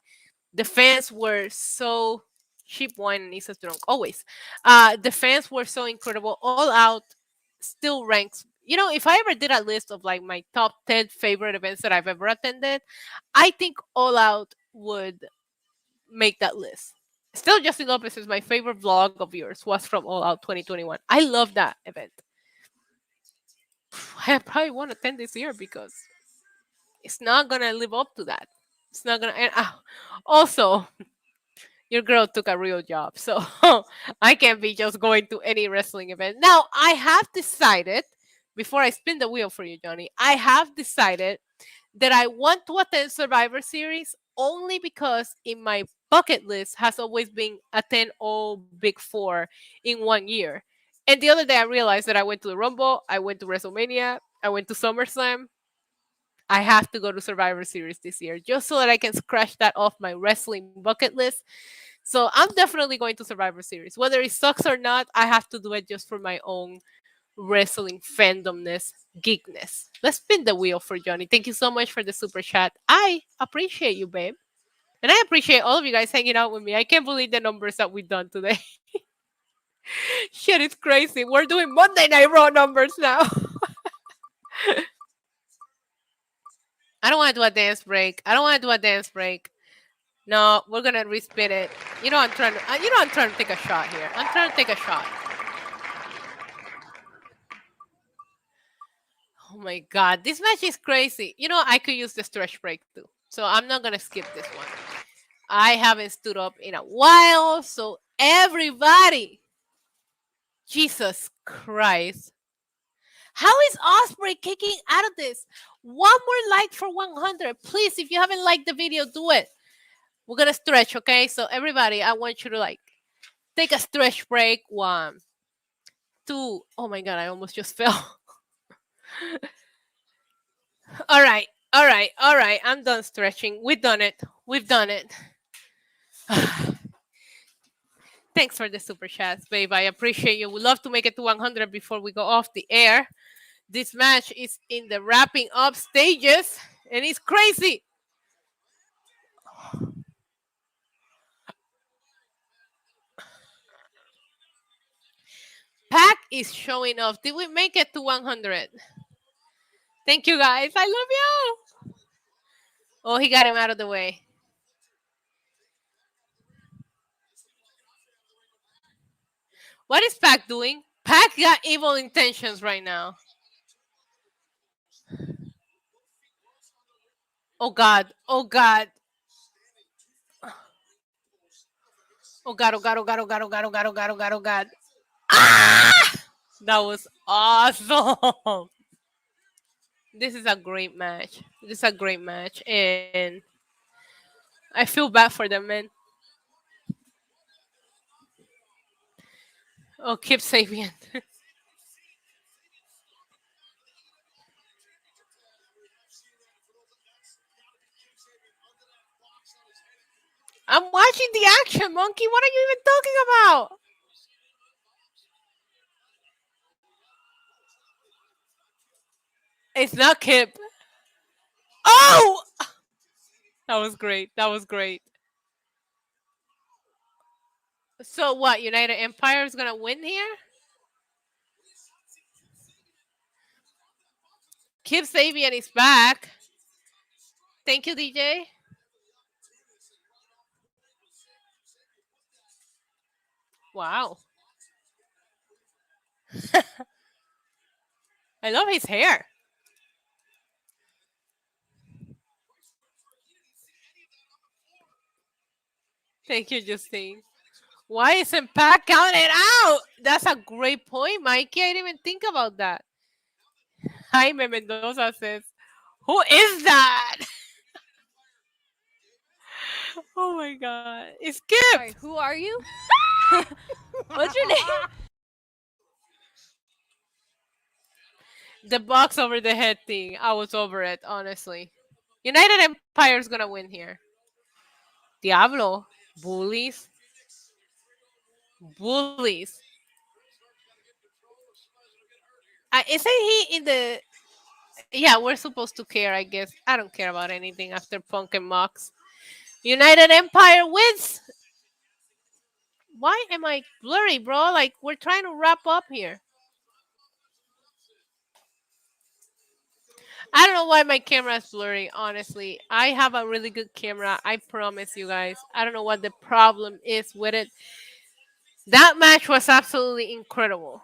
the fans were so... Cheap wine and Isa's drunk, always. The fans were so incredible. All Out still ranks... You know, if I ever did a list of like my top 10 favorite events that I've ever attended, I think All Out would make that list. Still, Justin Lopez is my favorite vlog of yours was from All Out 2021. I love that event. I probably won't attend this year because it's not gonna live up to that. It's not gonna. And, also, your girl took a real job, so I can't be just going to any wrestling event. Now, I have decided, before I spin the wheel for you, Johnny, I have decided that I want to attend Survivor Series only because in my bucket list has always been attend all Big Four in 1 year. And the other day I realized that I went to the Rumble, I went to WrestleMania, I went to SummerSlam. I have to go to Survivor Series this year just so that I can scratch that off my wrestling bucket list. So I'm definitely going to Survivor Series. Whether it sucks or not, I have to do it just for my own wrestling fandomness, geekness. Let's spin the wheel for Johnny. Thank you so much for the super chat. I appreciate you, babe. And I appreciate all of you guys hanging out with me. I can't believe the numbers that we've done today. Shit, it's crazy. We're doing Monday Night Raw numbers now. I don't want to do a dance break. No, we're gonna respin it. I'm trying to take a shot here. I'm trying to take a shot. my god, this match is crazy. You know, I could use the stretch break too. So I'm not gonna skip this one. I haven't stood up in a while, so everybody. Jesus Christ. How is Osprey kicking out of this? One more like for 100. Please, if you haven't liked the video, do it. We're gonna stretch, okay? So everybody, I want you to like take a stretch break. 1, 2. Oh my god, I almost just fell. All right, all right, all right. I'm done stretching. We've done it. We've done it. Thanks for the super chats, babe. I appreciate you. We'd love to make it to 100 before we go off the air. This match is in the wrapping up stages, and it's crazy. Pac is showing off. Did we make it to 100? Thank you, guys. I love you. Oh, he got him out of the way. What is Pac doing? Pac got evil intentions right now. Oh, God. Oh, God. Oh, God. Oh, God. Oh, God. Oh, God. Oh, God. Oh, God. Oh, God. Oh, God. Oh, God. Ah! That was awesome. This is a great match. This is a great match. And I feel bad for them, man. Oh, Kip Sabian. I'm watching the action, Monkey. What are you even talking about? It's not Kip. Oh! That was great. That was great. So what? United Empire is gonna win here? Kip Sabian is back. Thank you, DJ. Wow. I love his hair. Thank you, Justine. Why isn't Pac counted out? That's a great point, Mikey. I didn't even think about that. Jaime Mendoza says, "Who is that?" Oh my god. It's Kip. Sorry, who are you? What's your name? The box over the head thing. I was over it, honestly. United Empire is gonna win here. Diablo. Bullies. Bullies. Isn't he in the... Yeah, we're supposed to care, I guess. I don't care about anything after Punk and Mox. United Empire wins. Why am I blurry, bro? Like, we're trying to wrap up here. I don't know why my camera is blurry, honestly. I have a really good camera. I promise you guys. I don't know what the problem is with it. That match was absolutely incredible.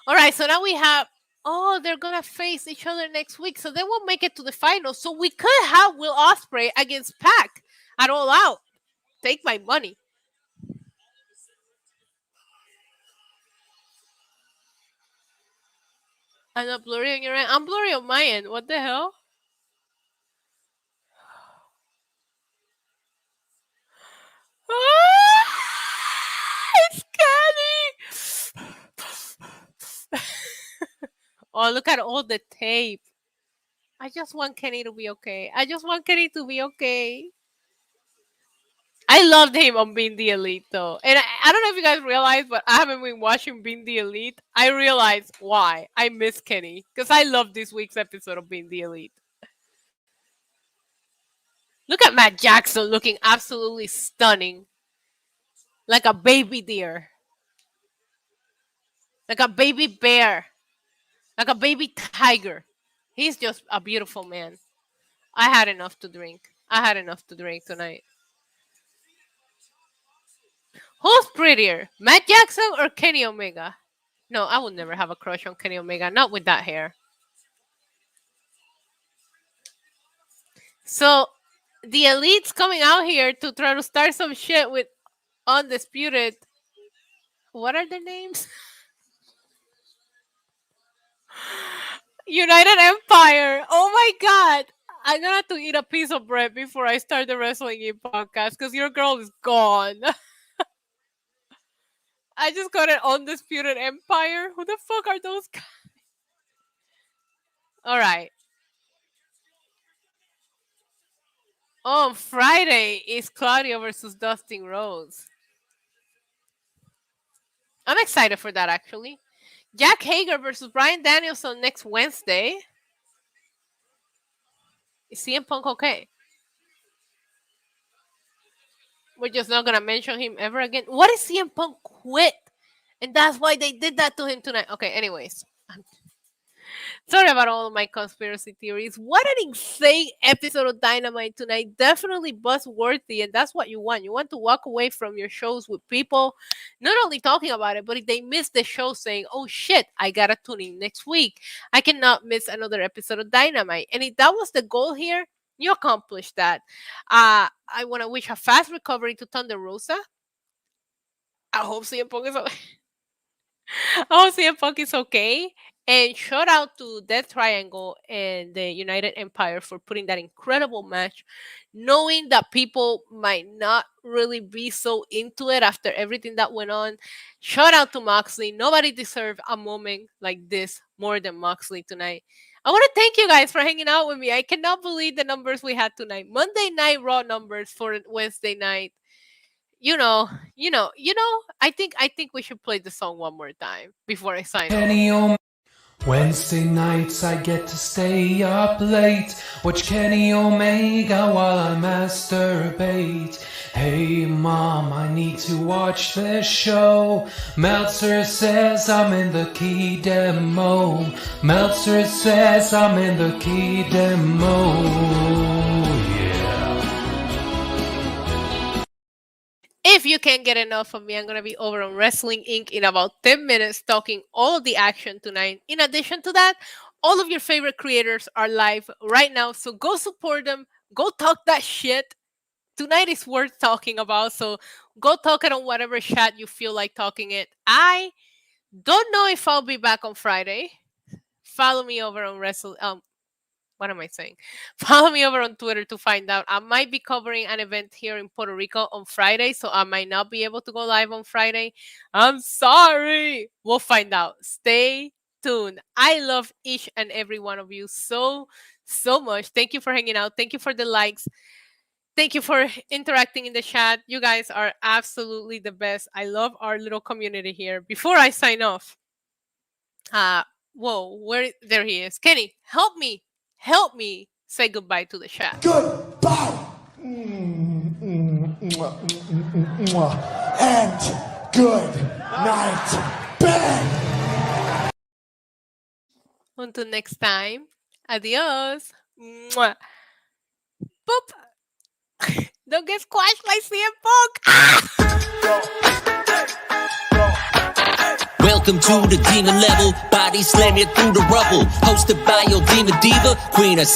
All right, so now we have... Oh, they're going to face each other next week, so they won't make it to the finals. So we could have Will Ospreay against Pac at All Out. Take my money. I'm not blurry on your end. I'm blurry on my end. What the hell? It's Kenny! Oh, look at all the tape. I just want Kenny to be okay. I just want Kenny to be okay. I loved him on Being the Elite, though. And I don't know if you guys realize, but I haven't been watching Being the Elite. I realized why. I miss Kenny. Because I love this week's episode of Being the Elite. Look at Matt Jackson looking absolutely stunning. Like a baby deer. Like a baby bear. Like a baby tiger. He's just a beautiful man. I had enough to drink. I had enough to drink tonight. Who's prettier, Matt Jackson or Kenny Omega? No, I would never have a crush on Kenny Omega, not with that hair. So the Elite's coming out here to try to start some shit with Undisputed. What are their names? United Empire. Oh my god. I'm gonna have to eat a piece of bread before I start the Wrestling In podcast because your girl is gone. I just got an Undisputed Empire. Who the fuck are those guys? Alright. On Friday is Claudio versus Dustin Rhodes. I'm excited for that actually. Jack Hager versus Bryan Danielson next Wednesday. Is CM Punk okay? We're just not gonna mention him ever again. What if CM Punk quit? And that's why they did that to him tonight. Okay, anyways. Sorry about all of my conspiracy theories. What an insane episode of Dynamite tonight. Definitely buzz-worthy, and that's what you want. You want to walk away from your shows with people not only talking about it, but if they miss the show saying, oh shit, I gotta tune in next week. I cannot miss another episode of Dynamite. And if that was the goal here, you accomplished that. I want to wish a fast recovery to Thunder Rosa. I hope CM Punk is okay. I hope CM Punk is okay. And shout out to Death Triangle and the United Empire for putting that incredible match, knowing that people might not really be so into it after everything that went on. Shout out to Moxley. Nobody deserved a moment like this more than Moxley tonight. I want to thank you guys for hanging out with me. I cannot believe the numbers we had tonight. Monday Night Raw numbers for Wednesday night. I think we should play the song one more time before I sign off. Wednesday nights I get to stay up late, watch Kenny Omega while I masturbate. Hey mom, I need to watch this show. Meltzer says I'm in the key demo. Meltzer says I'm in the key demo. If you can't get enough of me, I'm going to be over on Wrestling Inc. in about 10 minutes talking all of the action tonight. In addition to that, all of your favorite creators are live right now, so go support them. Go talk that shit. Tonight is worth talking about, so go talk it on whatever chat you feel like talking it. I don't know if I'll be back on Friday. Follow me over on what am I saying? Follow me over on Twitter to find out. I might be covering an event here in Puerto Rico on Friday, so I might not be able to go live on Friday. I'm sorry. We'll find out. Stay tuned. I love each and every one of you so much. Thank you for hanging out. Thank you for the likes. Thank you for interacting in the chat. You guys are absolutely the best. I love our little community here. Before I sign off, there he is. Kenny, help me say goodbye to the chat. Goodbye. And good night, bed. Until next time, adios. Mwah. Boop. Don't get squashed by CM Punk. Welcome to the demon level, body slam you through the rubble. Hosted by your demon diva, queen of